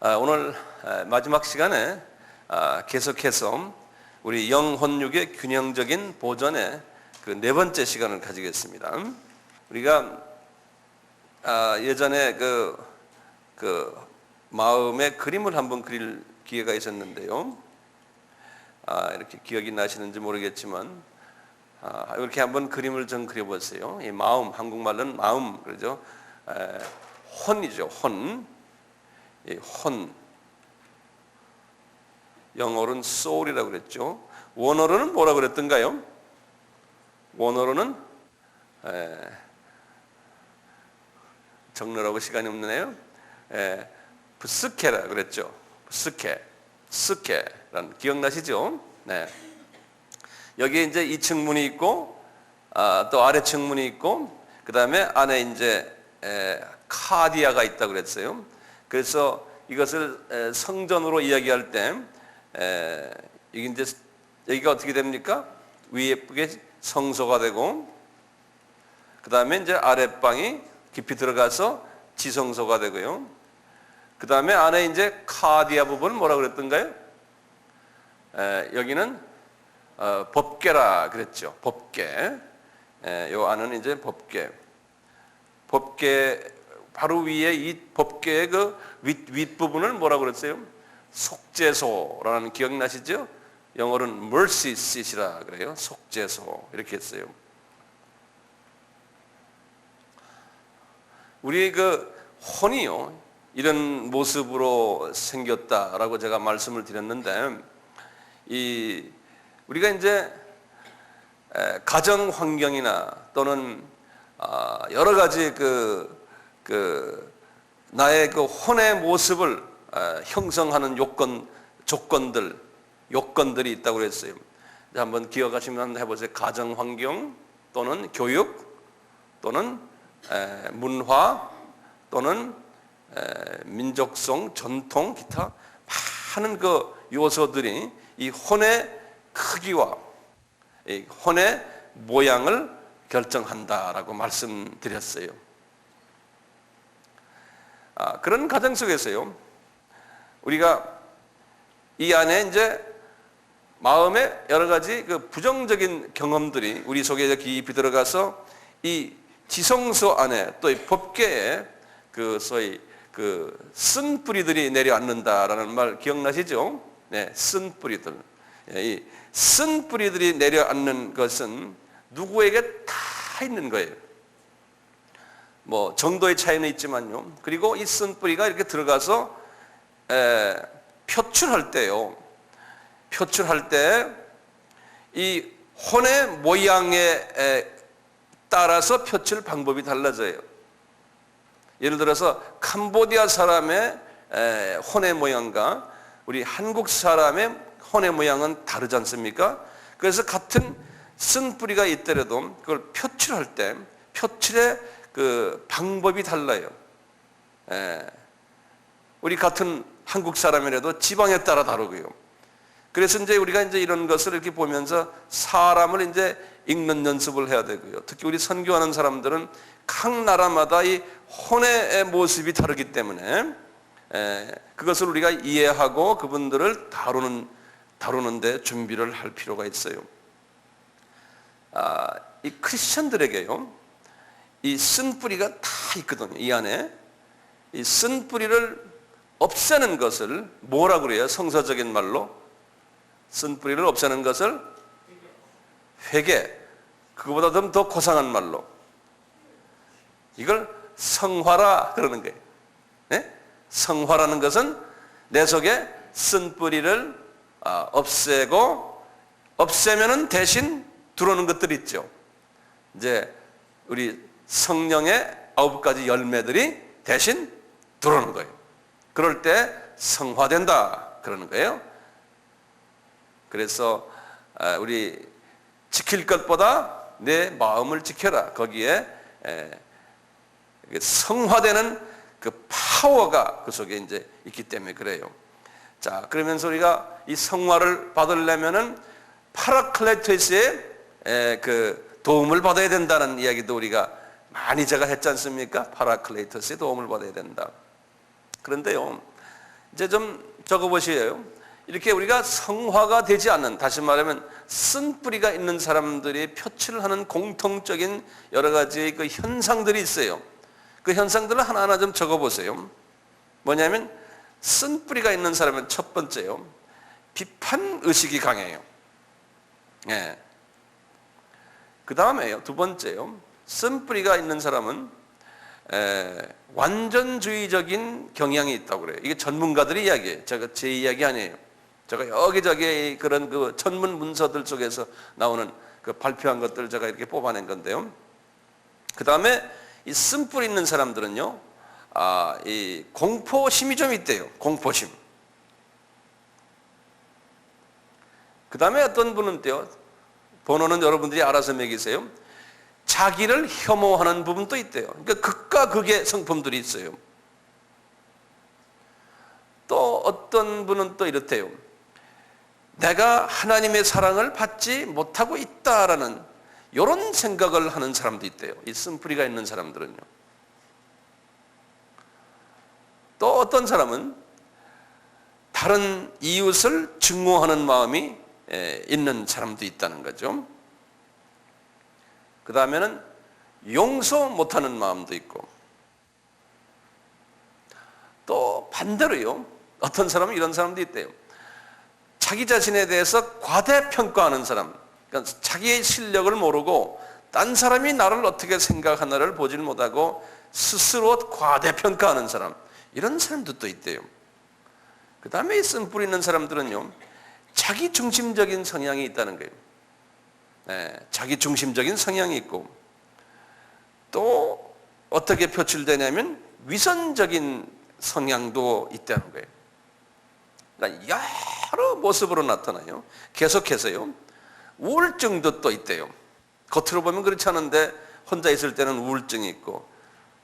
오늘 마지막 시간에 계속해서 우리 영혼육의 균형적인 보존의 그 네 번째 시간을 가지겠습니다. 우리가 예전에 그 마음의 그림을 한번 그릴 기회가 있었는데요. 이렇게 기억이 나시는지 모르겠지만 이렇게 한번 그림을 좀 그려보세요. 이 마음, 한국말로는 마음 그러죠. 혼이죠, 혼. 이 혼, 영어로는 soul이라고 그랬죠. 원어로는 뭐라고 그랬던가요? 원어로는 적느라고 시간이 없네요. 스케라 그랬죠. 스케라는 기억나시죠? 네. 여기에 이제 이 측문이 있고 또 아래 측문이 있고 그 다음에 안에 이제 카디아가 있다고 그랬어요. 그래서 이것을 성전으로 이야기할 때 이게 이제 여기가 어떻게 됩니까? 위에 성소가 되고 그 다음에 이제 아랫방이 깊이 들어가서 지성소가 되고요. 그 다음에 안에 이제 카디아 부분은 뭐라고 그랬던가요? 여기는 법궤라 그랬죠. 법궤. 요 안은 이제 법궤. 바로 위에 이 법궤의 그 윗부분을 뭐라고 그랬어요? 속죄소라는 기억나시죠? 영어로는 mercy seat이라 그래요. 속죄소 이렇게 했어요. 우리 그 혼이요 이런 모습으로 생겼다라고 제가 말씀을 드렸는데 우리가 이제 가정 환경이나 또는 여러 가지 나의 그 혼의 모습을 형성하는 요건들이 있다고 그랬어요. 한번 기억하시면 해보세요. 가정 환경 또는 교육 또는 문화 또는 민족성, 전통, 기타 많은 그 요소들이 이 혼의 크기와 이 혼의 모양을 결정한다라고 말씀드렸어요. 그런 가정 속에서요, 우리가 이 안에 이제 마음의 여러 가지 그 부정적인 경험들이 우리 속에 깊이 들어가서 이 지성소 안에 또 이 법궤에 그 소위 그 쓴뿌리들이 내려앉는다라는 말 기억나시죠? 네, 쓴뿌리들. 이 쓴뿌리들이 내려앉는 것은 누구에게 다 있는 거예요. 뭐 정도의 차이는 있지만요. 그리고 이 쓴뿌리가 이렇게 들어가서 표출할 때요. 표출할 때 이 혼의 모양에 따라서 표출 방법이 달라져요. 예를 들어서 캄보디아 사람의 혼의 모양과 우리 한국 사람의 혼의 모양은 다르지 않습니까? 그래서 같은 쓴뿌리가 있더라도 그걸 표출할 때 표출의 그 방법이 달라요. 우리 같은 한국 사람이라도 지방에 따라 다르고요. 그래서 이제 우리가 이제 이런 것을 이렇게 보면서 사람을 이제 읽는 연습을 해야 되고요. 특히 우리 선교하는 사람들은 각 나라마다 이 혼의 모습이 다르기 때문에 그것을 우리가 이해하고 그분들을 다루는데 준비를 할 필요가 있어요. 이 크리스천들에게요, 이 쓴뿌리가 다 있거든요. 이 안에 이 쓴뿌리를 없애는 것을 뭐라고 그래요? 성서적인 말로 쓴뿌리를 없애는 것을 회개. 그거보다 좀 더 고상한 말로 이걸 성화라 그러는 거예요. 네? 성화라는 것은 내 속에 쓴뿌리를 없애면은 대신 들어오는 것들이 있죠. 이제 우리 성령의 9가지 열매들이 대신 들어오는 거예요. 그럴 때 성화된다 그러는 거예요. 그래서 우리 지킬 것보다 내 마음을 지켜라. 거기에 성화되는 그 파워가 그 속에 이제 있기 때문에 그래요. 자, 그러면서 우리가 이 성화를 받으려면은 파라클레토스의 그 도움을 받아야 된다는 이야기도 우리가 많이 제가 했지 않습니까? 파라클레토스의 도움을 받아야 된다. 그런데요, 이제 좀 적어보시에요. 이렇게 우리가 성화가 되지 않는, 다시 말하면 쓴뿌리가 있는 사람들이 표출을 하는 공통적인 여러 가지 그 현상들이 있어요. 그 현상들을 하나하나 좀 적어보세요. 뭐냐면 쓴뿌리가 있는 사람은 첫 번째요, 비판 의식이 강해요. 예. 그 다음에요, 두 번째요, 쓴뿌리가 있는 사람은 완전주의적인 경향이 있다고 그래요. 이게 전문가들이 이야기해요. 제가 제 이야기 아니에요. 제가 여기저기 그런 그 전문 문서들 속에서 나오는 그 발표한 것들을 제가 이렇게 뽑아낸 건데요. 그 다음에 이 쓴뿌리 있는 사람들은요, 이 공포심이 좀 있대요. 공포심. 그 다음에 어떤 분은 또요, 번호는 여러분들이 알아서 매기세요. 자기를 혐오하는 부분도 있대요. 그러니까 극과 극의 성품들이 있어요. 또 어떤 분은 또 이렇대요. 내가 하나님의 사랑을 받지 못하고 있다라는 이런 생각을 하는 사람도 있대요. 이 쓴뿌리가 있는 사람들은요. 또 어떤 사람은 다른 이웃을 증오하는 마음이 있는 사람도 있다는 거죠. 그 다음에는 용서 못하는 마음도 있고, 또 반대로요, 어떤 사람은 이런 사람도 있대요. 자기 자신에 대해서 과대평가하는 사람, 그러니까 자기의 실력을 모르고 딴 사람이 나를 어떻게 생각하나를 보질 못하고 스스로 과대평가하는 사람, 이런 사람도 또 있대요. 그 다음에 쓴뿌리 있는 사람들은요, 자기 중심적인 성향이 있다는 거예요. 네, 자기 중심적인 성향이 있고, 또 어떻게 표출되냐면 위선적인 성향도 있다는 거예요. 그러니까 여러 모습으로 나타나요. 계속해서요, 우울증도 또 있대요. 겉으로 보면 그렇지 않은데 혼자 있을 때는 우울증이 있고,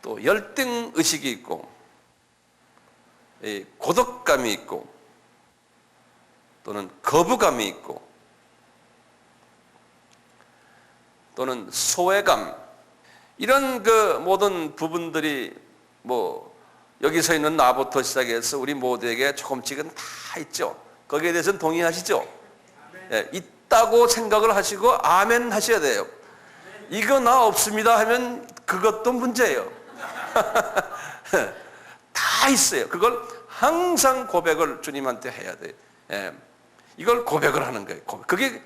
또 열등 의식이 있고, 고독감이 있고, 또는 거부감이 있고, 또는 소외감, 이런 그 모든 부분들이 뭐 여기서 있는 나부터 시작해서 우리 모두에게 조금씩은 다 있죠. 거기에 대해서는 동의하시죠? 네, 있다고 생각을 하시고 아멘 하셔야 돼요. 이거 나 없습니다 하면 그것도 문제예요. 다 있어요. 그걸 항상 고백을 주님한테 해야 돼요. 예, 이걸 고백을 하는 거예요. 그게,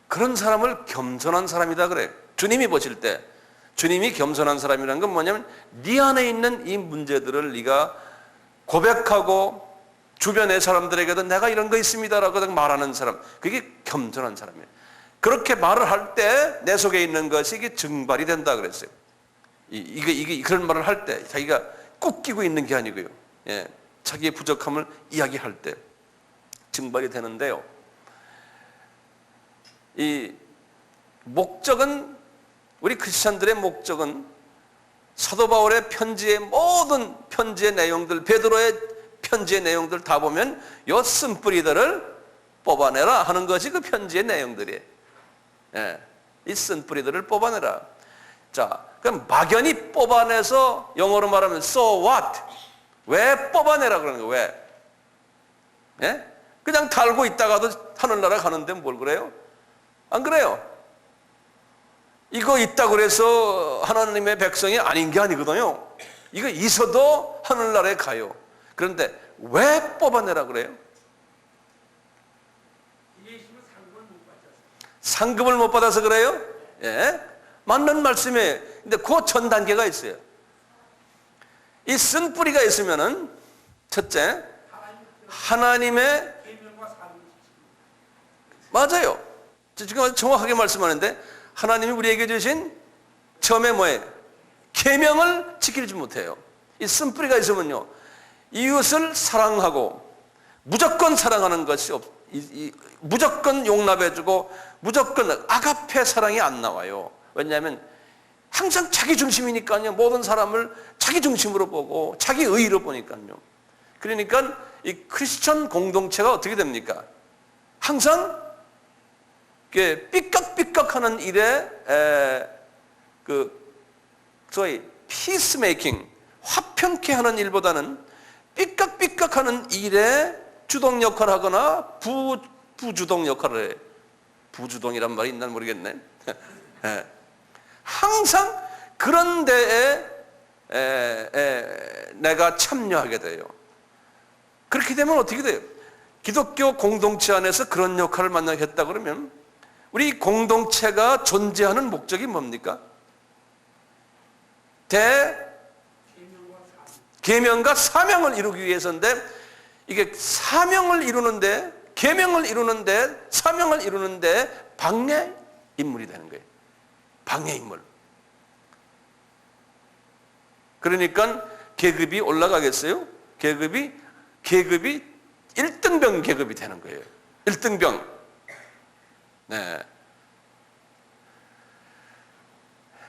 그런 사람을 겸손한 사람이다 그래요. 주님이 보실 때 주님이 겸손한 사람이라는 건 뭐냐면 네 안에 있는 이 문제들을 네가 고백하고 주변의 사람들에게도 내가 이런 거 있습니다라고 말하는 사람, 그게 겸손한 사람이에요. 그렇게 말을 할 때 내 속에 있는 것이 이게 증발이 된다 그랬어요. 이게 그런 말을 할 때 자기가 꼭 끼고 있는 게 아니고요. 예, 자기의 부족함을 이야기할 때 증발이 되는데요. 이 목적은, 우리 크리스찬들의 목적은 사도 바울의 편지의 모든 편지의 내용들, 베드로의 편지의 내용들 다 보면 요 쓴뿌리들을 뽑아내라 하는 것이 그 편지의 내용들이에요. 예, 이 쓴뿌리들을 뽑아내라. 자, 그럼 막연히 뽑아내서 영어로 말하면 so what? 왜 뽑아내라 그러는 거예요? 왜? 예? 그냥 달고 있다가도 하늘나라 가는데 뭘 그래요? 안 그래요? 이거 있다고 그래서 하나님의 백성이 아닌 게 아니거든요. 이거 있어도 하늘나라에 가요. 그런데 왜 뽑아내라 그래요? 상급을 못 받아서 그래요? 예, 맞는 말씀이에요. 근데 그 전 단계가 있어요. 이 쓴뿌리가 있으면은 첫째, 하나님의, 맞아요. 지금 정확하게 말씀하는데 하나님이 우리에게 주신 처음에 뭐예요? 계명을 지키지 못해요. 이 쓴뿌리가 있으면요, 이웃을 사랑하고 무조건 사랑하는 것이 무조건 용납해주고 무조건 아가페 사랑이 안 나와요. 왜냐하면 항상 자기 중심이니까요. 모든 사람을 자기 중심으로 보고 자기 의의로 보니까요. 그러니까 이 크리스천 공동체가 어떻게 됩니까? 항상 삐깍삐깍하는 일에 그 소위 피스메이킹, 화평케 하는 일보다는 삐깍삐깍하는 일에 주동 역할을 하거나 부주동 역할을 해. 부주동이란 말이 있나 모르겠네. 예. 항상 그런 데에 내가 참여하게 돼요. 그렇게 되면 어떻게 돼요? 기독교 공동체 안에서 그런 역할을 만약에 했다 그러면 우리 공동체가 존재하는 목적이 뭡니까? 계명과 사명을 이루기 위해서인데, 이게 사명을 이루는데, 계명을 이루는데, 사명을 이루는데 방해 인물이 되는 거예요. 방해 인물. 그러니까 계급이 올라가겠어요? 계급이 1등병 계급이 되는 거예요. 1등병. 네.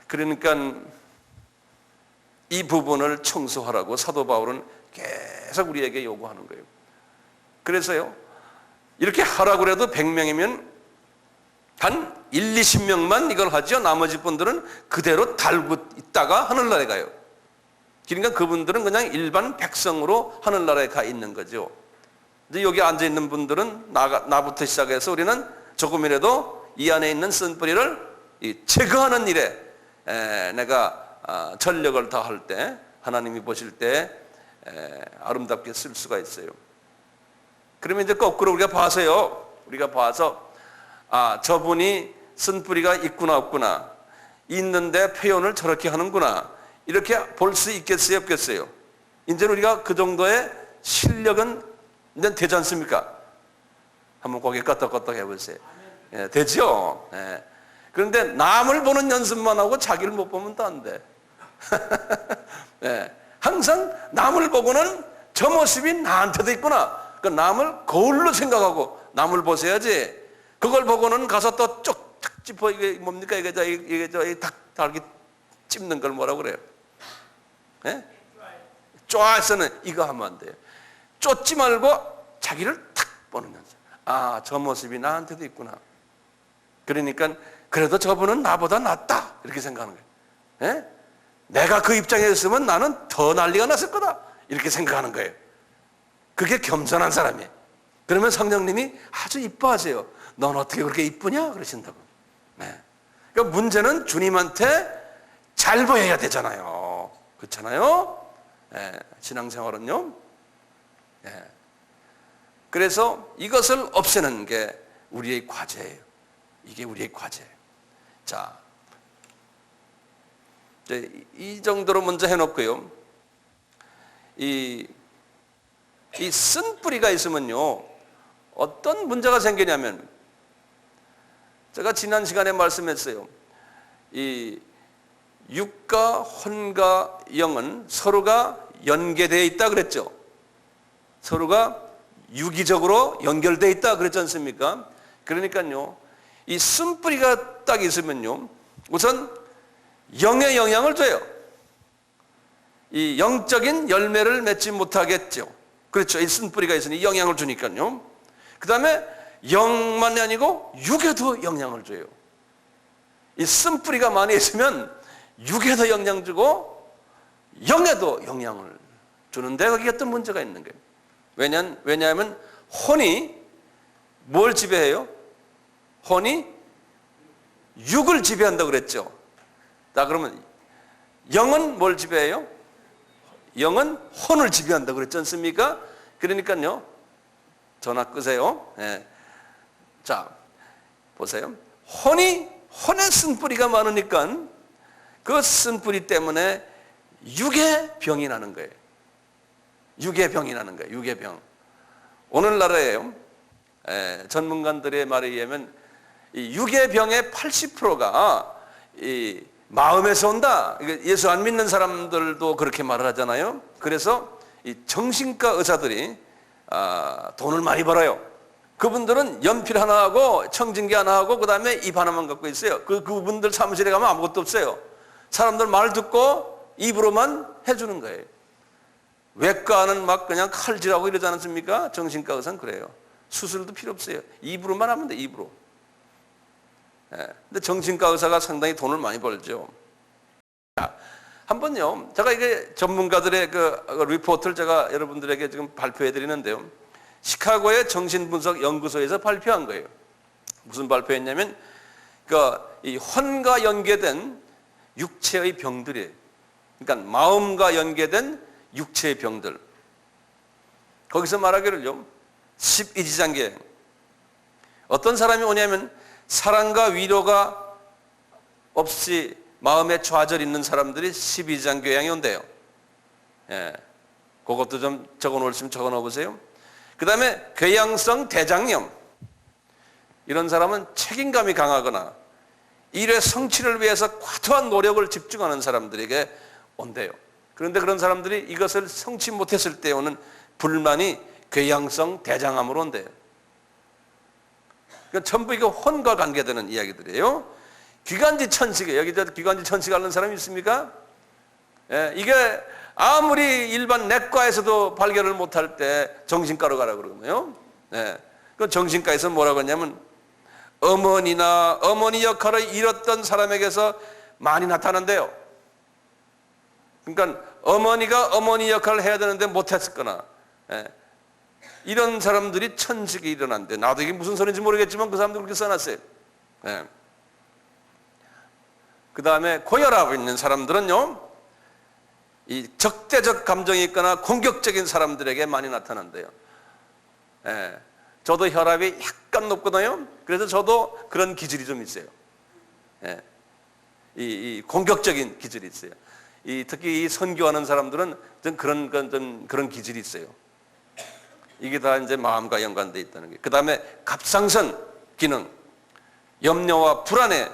그러니까 이 부분을 청소하라고 사도 바울은 계속 우리에게 요구하는 거예요. 그래서요, 이렇게 하라고 해도 100명이면 한 1, 20명만 이걸 하죠. 나머지 분들은 그대로 달고 있다가 하늘나라에 가요. 그러니까 그분들은 그냥 일반 백성으로 하늘나라에 가 있는 거죠. 이제 여기 앉아 있는 분들은 나부터 시작해서 우리는 조금이라도 이 안에 있는 쓴뿌리를 제거하는 일에 내가 전력을 다할 때 하나님이 보실 때 아름답게 쓸 수가 있어요. 그러면 이제 거꾸로 우리가 봐서요. 우리가 봐서 저분이 쓴뿌리가 있구나 없구나, 있는데 표현을 저렇게 하는구나, 이렇게 볼 수 있겠어요 없겠어요? 이제 우리가 그 정도의 실력은 이제 되지 않습니까? 한번 고개 끄덕끄덕 해보세요. 예, 되죠? 예. 그런데 남을 보는 연습만 하고 자기를 못 보면 또 안 돼. 예. 항상 남을 보고는 저 모습이 나한테도 있구나. 그 남을 거울로 생각하고 남을 보셔야지. 그걸 보고는 가서 또 쪽탁 짚어, 이게 뭡니까? 이게 닭 달기 찝는 걸 뭐라고 그래요? 예? 쪼아서는 이거 하면 안 돼요. 쫓지 말고 자기를 탁 보는 연습. 저 모습이 나한테도 있구나. 그러니까 그래도 저분은 나보다 낫다, 이렇게 생각하는 거예요. 예? 내가 그 입장에 있으면 나는 더 난리가 났을 거다, 이렇게 생각하는 거예요. 그게 겸손한 사람이에요. 그러면 성령님이 아주 이뻐하세요. 넌 어떻게 그렇게 이쁘냐? 그러신다고. 네. 그러니까 문제는 주님한테 잘 보여야 되잖아요. 그렇잖아요? 네. 신앙생활은요. 네. 그래서 이것을 없애는 게 우리의 과제예요. 이게 우리의 과제예요. 자, 이 정도로 먼저 해놓고요. 이 쓴뿌리가 있으면요, 어떤 문제가 생기냐면, 제가 지난 시간에 말씀했어요. 이 육과 혼과 영은 서로가 연계되어 있다 그랬죠. 서로가 유기적으로 연결되어 있다 그랬지 않습니까? 그러니까요, 이 쓴뿌리가 딱 있으면요, 우선 영의 영향을 줘요. 이 영적인 열매를 맺지 못하겠죠. 그렇죠. 이 쓴뿌리가 있으니 영향을 주니까요. 그 다음에 영만이 아니고 육에도 영향을 줘요. 이 쓴뿌리가 많이 있으면 육에도 영향 주고 영에도 영향을 주는데, 거기에 어떤 문제가 있는 거예요. 왜냐하면 혼이 뭘 지배해요? 혼이 육을 지배한다고 그랬죠. 자, 그러면 영은 뭘 지배해요? 영은 혼을 지배한다고 그랬지 않습니까? 그러니까요, 전화 끄세요. 네. 자, 보세요. 혼의 쓴뿌리가 많으니까 그 쓴뿌리 때문에 육의 병이 나는 거예요. 육의 병이 나는 거예요. 육의 병. 오늘날에요, 전문가들의 말에 의하면 이 육의 병의 80%가 이 마음에서 온다. 예수 안 믿는 사람들도 그렇게 말을 하잖아요. 그래서 이 정신과 의사들이 돈을 많이 벌어요. 그분들은 연필 하나 하고 청진기 하나 하고 그 다음에 입 하나만 갖고 있어요. 그분들 사무실에 가면 아무것도 없어요. 사람들 말 듣고 입으로만 해주는 거예요. 외과는 막 그냥 칼질하고 이러지 않습니까? 정신과 의사는 그래요. 수술도 필요 없어요. 입으로만 하면 돼, 입으로. 근데 정신과 의사가 상당히 돈을 많이 벌죠. 한번요, 제가 이게 전문가들의 그 리포트를 제가 여러분들에게 지금 발표해 드리는데요. 시카고의 정신분석 연구소에서 발표한 거예요. 무슨 발표했냐면, 이 혼과 연계된 육체의 병들이에요. 그러니까 마음과 연계된 육체의 병들. 거기서 말하기를요, 12지장계. 어떤 사람이 오냐면 사랑과 위로가 없이 마음에 좌절 있는 사람들이 12지장교양이 온대요. 예, 그것도 좀 적어 놓으시면 적어 놓으 보세요. 그 다음에 궤양성 대장염. 이런 사람은 책임감이 강하거나 일의 성취를 위해서 과도한 노력을 집중하는 사람들에게 온대요. 그런데 그런 사람들이 이것을 성취 못했을 때 오는 불만이 궤양성 대장암으로 온대요. 그러니까 전부 이거 혼과 관계되는 이야기들이에요. 기관지 천식, 여기다 기관지 천식 앓는 사람이 있습니까? 예, 이게 아무리 일반 내과에서도 발견을 못할 때 정신과로 가라 그러거든요. 예, 그 정신과에서 뭐라고 하냐면 어머니나 어머니 역할을 잃었던 사람에게서 많이 나타난대요. 그러니까 어머니가 어머니 역할을 해야 되는데 못했거나, 예, 이런 사람들이 천식이 일어난대. 나도 이게 무슨 소리인지 모르겠지만 그 사람들 그렇게 써놨어요. 예. 그 다음에 고혈압 있는 사람들은요, 이 적대적 감정이 있거나 공격적인 사람들에게 많이 나타난대요. 예. 저도 혈압이 약간 높거든요. 그래서 저도 그런 기질이 좀 있어요. 예. 이 공격적인 기질이 있어요. 특히 이 선교하는 사람들은 좀 그런 기질이 있어요. 이게 다 이제 마음과 연관되어 있다는 거예요. 그 다음에 갑상선 기능, 염려와 불안에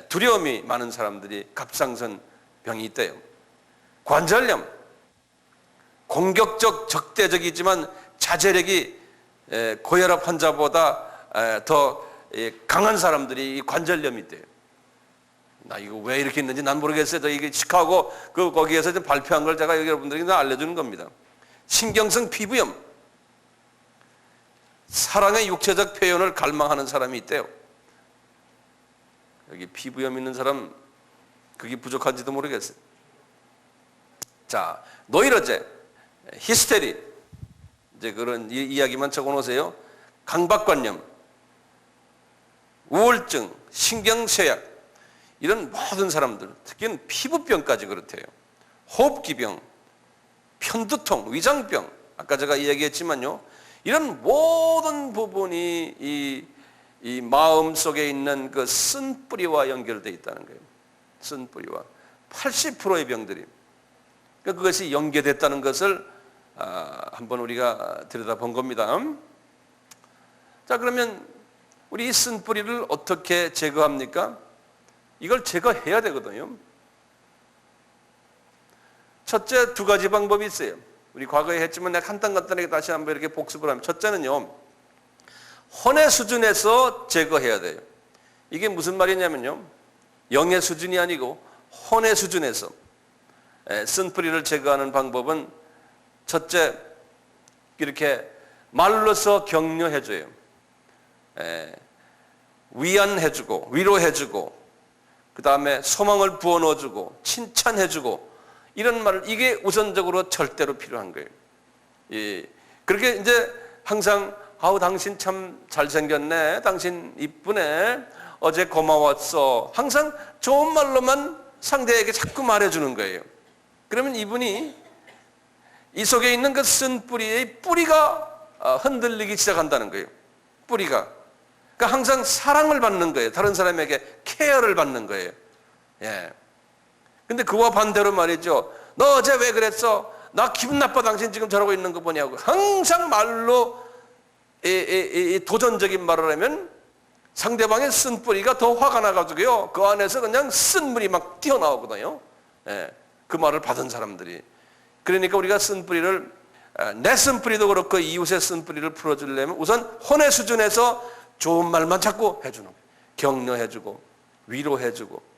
두려움이 많은 사람들이 갑상선 병이 있대요. 관절염, 공격적 적대적이지만 자제력이 고혈압 환자보다 더 강한 사람들이 이 관절염이 있대요. 나 이거 왜 이렇게 있는지 난 모르겠어요. 이게 시카고 거기에서 좀 발표한 걸 제가 여러분들에게 알려주는 겁니다. 신경성 피부염, 사랑의 육체적 표현을 갈망하는 사람이 있대요. 여기 피부염 있는 사람 그게 부족한지도 모르겠어요. 자, 노이로제, 히스테리, 이제 그런 이야기만 적어놓으세요. 강박관념, 우울증, 신경쇠약, 이런 모든 사람들, 특히는 피부병까지 그렇대요. 호흡기병, 편두통, 위장병, 아까 제가 이야기했지만요, 이런 모든 부분이 이 마음 속에 있는 그 쓴뿌리와 연결되어 있다는 거예요. 쓴뿌리와 80%의 병들이, 그러니까 그것이 연계됐다는 것을 한번 우리가 들여다본 겁니다. 자, 그러면 우리 이 쓴뿌리를 어떻게 제거합니까? 이걸 제거해야 되거든요. 첫째, 두 가지 방법이 있어요. 우리 과거에 했지만 내가 간단하게 다시 한번 이렇게 복습을 하면, 첫째는요, 혼의 수준에서 제거해야 돼요. 이게 무슨 말이냐면요, 영의 수준이 아니고 혼의 수준에서 쓴뿌리를 제거하는 방법은, 첫째, 이렇게 말로서 격려해줘요. 위안해주고 위로해주고, 그 다음에 소망을 부어 넣어주고 칭찬해주고, 이런 말을, 이게 우선적으로 절대로 필요한 거예요. 예. 그렇게 이제 항상 아우 당신 참 잘생겼네, 당신 이쁘네, 어제 고마웠어, 항상 좋은 말로만 상대에게 자꾸 말해주는 거예요. 그러면 이분이 이 속에 있는 그 쓴뿌리의 뿌리가 흔들리기 시작한다는 거예요. 뿌리가. 그러니까 항상 사랑을 받는 거예요. 다른 사람에게 케어를 받는 거예요. 예. 근데 그와 반대로 말이죠. 너 어제 왜 그랬어? 나 기분 나빠, 당신 지금 저러고 있는 거 보냐고. 항상 말로 도전적인 말을 하면 상대방의 쓴뿌리가 더 화가 나가지고요, 그 안에서 그냥 쓴물이 막 튀어나오거든요. 예. 그 말을 받은 사람들이. 그러니까 우리가 쓴뿌리를, 내 쓴뿌리도 그렇고 이웃의 쓴뿌리를 풀어주려면 우선 혼의 수준에서 좋은 말만 자꾸 해주는 거예요. 격려해주고 위로해주고.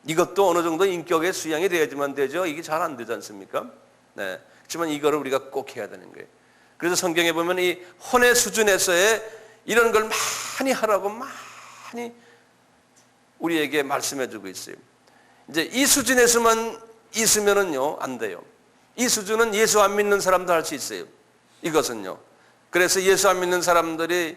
이것도 어느 정도 인격의 수양이 돼야지만 되죠. 이게 잘 안 되지 않습니까? 네. 그렇지만 이거를 우리가 꼭 해야 되는 거예요. 그래서 성경에 보면 이 혼의 수준에서의 이런 걸 많이 하라고 많이 우리에게 말씀해주고 있어요. 이제 이 수준에서만 있으면은요, 안 돼요. 이 수준은 예수 안 믿는 사람도 할 수 있어요. 이것은요. 그래서 예수 안 믿는 사람들이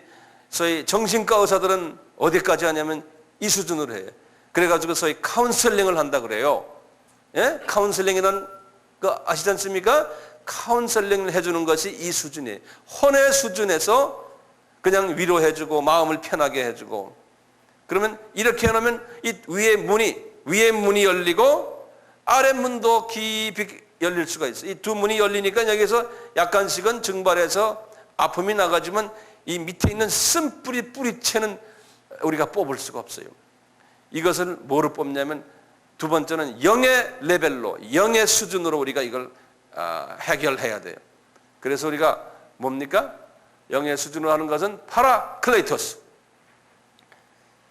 소위 정신과 의사들은 어디까지 하냐면 이 수준으로 해요. 그래가지고 소위 카운셀링을 한다 그래요. 예? 카운셀링이라는 거 아시지 않습니까? 카운셀링을 해주는 것이 이 수준이에요. 혼의 수준에서 그냥 위로해주고 마음을 편하게 해주고, 그러면 이렇게 해놓으면 이 위에 문이 열리고 아래 문도 깊이 열릴 수가 있어요. 이 두 문이 열리니까 여기서 약간씩은 증발해서 아픔이 나가지만 이 밑에 있는 뿌리채는 우리가 뽑을 수가 없어요. 이것을 뭐로 뽑냐면 두 번째는 영의 레벨로, 영의 수준으로 우리가 이걸 해결해야 돼요. 그래서 우리가 뭡니까? 영의 수준으로 하는 것은 파라클레이토스.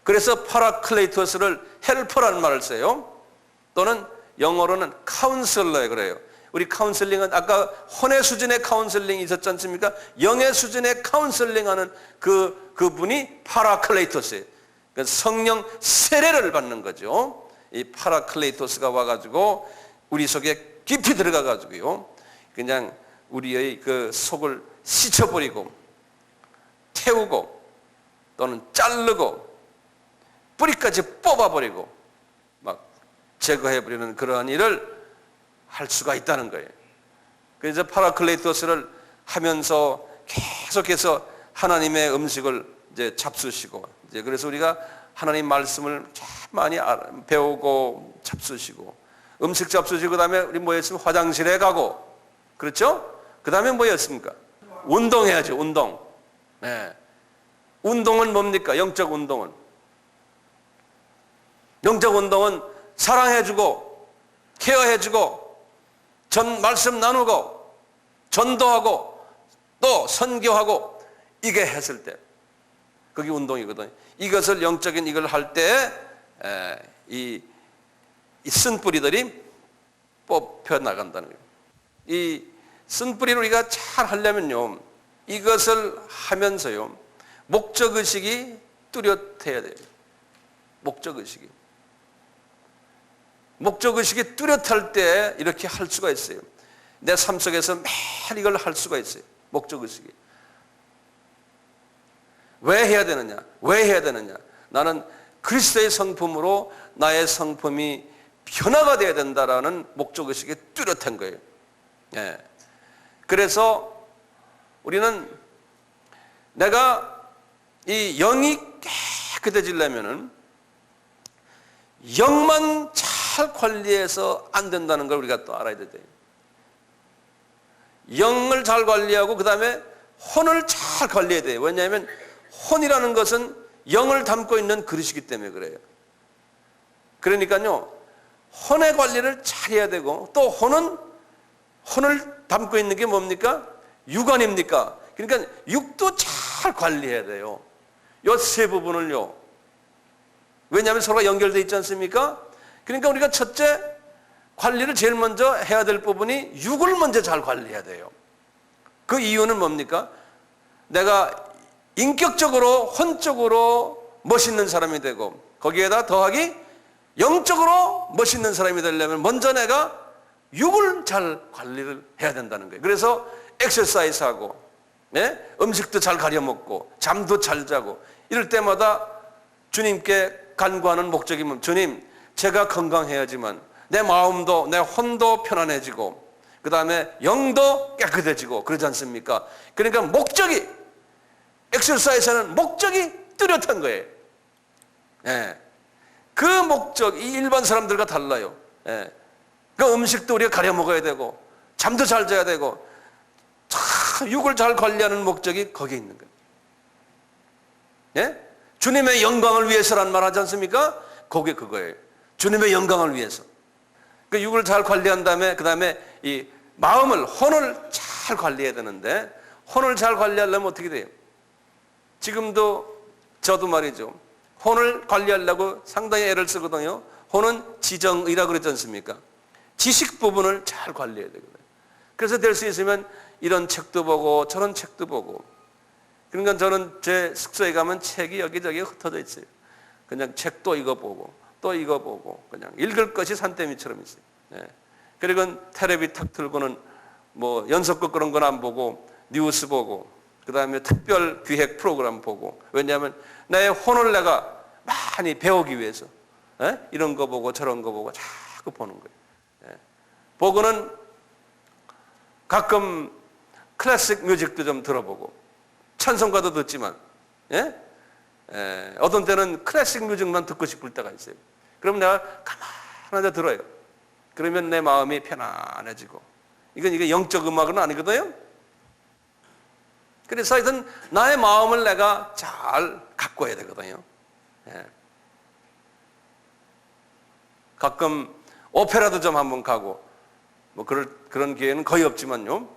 그래서 파라클레이토스를 헬퍼라는 말을 써요. 또는 영어로는 카운슬러에 그래요. 우리 카운슬링은 아까 혼의 수준의 카운슬링이 있었지 않습니까? 영의 수준의 카운슬링하는 그분이 파라클레이토스예요. 그러니까 성령 세례를 받는 거죠. 이 파라클레이토스가 와가지고 우리 속에 깊이 들어가가지고요, 그냥 우리의 그 속을 씻어버리고 태우고 또는 자르고 뿌리까지 뽑아버리고 막 제거해버리는 그러한 일을 할 수가 있다는 거예요. 그래서 파라클레이토스를 하면서 계속해서 하나님의 음식을 이제 잡수시고, 이제 그래서 우리가 하나님 말씀을 참 많이 배우고 잡수시고, 음식 잡수시고, 그 다음에 우리 뭐였으면 화장실에 가고, 그렇죠? 그 다음에 뭐였습니까? 운동해야죠, 운동. 네. 운동은 뭡니까? 영적 운동은. 영적 운동은 사랑해주고, 케어해주고, 말씀 나누고, 전도하고, 또 선교하고, 이게 했을 때, 그게 운동이거든요. 이것을 영적인 이걸 할 때, 이 쓴뿌리들이 뽑혀 나간다는 거예요. 이 쓴뿌리를 우리가 잘 하려면요, 이것을 하면서요, 목적의식이 뚜렷해야 돼요. 목적의식이. 목적의식이 뚜렷할 때 이렇게 할 수가 있어요. 내 삶 속에서 매일 이걸 할 수가 있어요. 목적의식이. 왜 해야 되느냐? 왜 해야 되느냐? 나는 그리스도의 성품으로 나의 성품이 변화가 되어야 된다라는 목적의식이 뚜렷한 거예요. 예. 그래서 우리는 내가 이 영이 깨끗해지려면은 영만 잘 관리해서 안 된다는 걸 우리가 또 알아야 돼요. 영을 잘 관리하고 그 다음에 혼을 잘 관리해야 돼요. 왜냐하면 혼이라는 것은 영을 담고 있는 그릇이기 때문에 그래요. 그러니까요, 혼의 관리를 잘 해야 되고, 또 혼을 담고 있는 게 뭡니까? 육 아닙니까? 그러니까 육도 잘 관리해야 돼요. 이 세 부분을요. 왜냐하면 서로가 연결되어 있지 않습니까? 그러니까 우리가 첫째 관리를 제일 먼저 해야 될 부분이 육을 먼저 잘 관리해야 돼요. 그 이유는 뭡니까? 내가 인격적으로 혼적으로 멋있는 사람이 되고, 거기에다 더하기 영적으로 멋있는 사람이 되려면 먼저 내가 육을 잘 관리를 해야 된다는 거예요. 그래서 엑서사이즈하고, 네? 음식도 잘 가려 먹고 잠도 잘 자고, 이럴 때마다 주님께 간구하는 목적이 뭡니까? 주님, 제가 건강해야지만 내 마음도 내 혼도 편안해지고 그 다음에 영도 깨끗해지고 그러지 않습니까? 그러니까 목적이, 엑서사이즈하는 목적이 뚜렷한 거예요. 예. 그 목적이 일반 사람들과 달라요. 예. 그 음식도 우리가 가려 먹어야 되고 잠도 잘 자야 되고 육을 잘 관리하는 목적이 거기에 있는 거예요. 예? 주님의 영광을 위해서란 말 하지 않습니까? 그게 그거예요. 주님의 영광을 위해서. 그 육을 잘 관리한 다음에 그 다음에 이 마음을, 혼을 잘 관리해야 되는데, 혼을 잘 관리하려면 어떻게 돼요? 지금도 저도 말이죠, 혼을 관리하려고 상당히 애를 쓰거든요. 혼은 지정의라고 그랬지 않습니까? 지식 부분을 잘 관리해야 되거든요. 그래서 될 수 있으면 이런 책도 보고 저런 책도 보고, 그러니까 저는 제 숙소에 가면 책이 여기저기 흩어져 있어요. 그냥 책도 읽어보고 또 이거 보고 그냥 읽을 것이 산더미처럼 있어요. 예. 그리고 텔레비 탁 틀고는 뭐 연속극 그런 건 안 보고 뉴스 보고 그다음에 특별 기획 프로그램 보고 왜냐하면 나의 혼을 내가 많이 배우기 위해서 이런 거 보고 저런 거 보고 자꾸 보는 거예요. 보고는 가끔 클래식 뮤직도 좀 들어보고 찬송가도 듣지만 어떤 때는 클래식 뮤직만 듣고 싶을 때가 있어요. 그럼 내가 가만히 들어요. 그러면 내 마음이 편안해지고 이게 영적 음악은 아니거든요. 그래서 하여튼 나의 마음을 내가 잘 가꿔야 되거든요. 가끔 오페라도 좀 한번 가고 뭐 그런 기회는 거의 없지만요.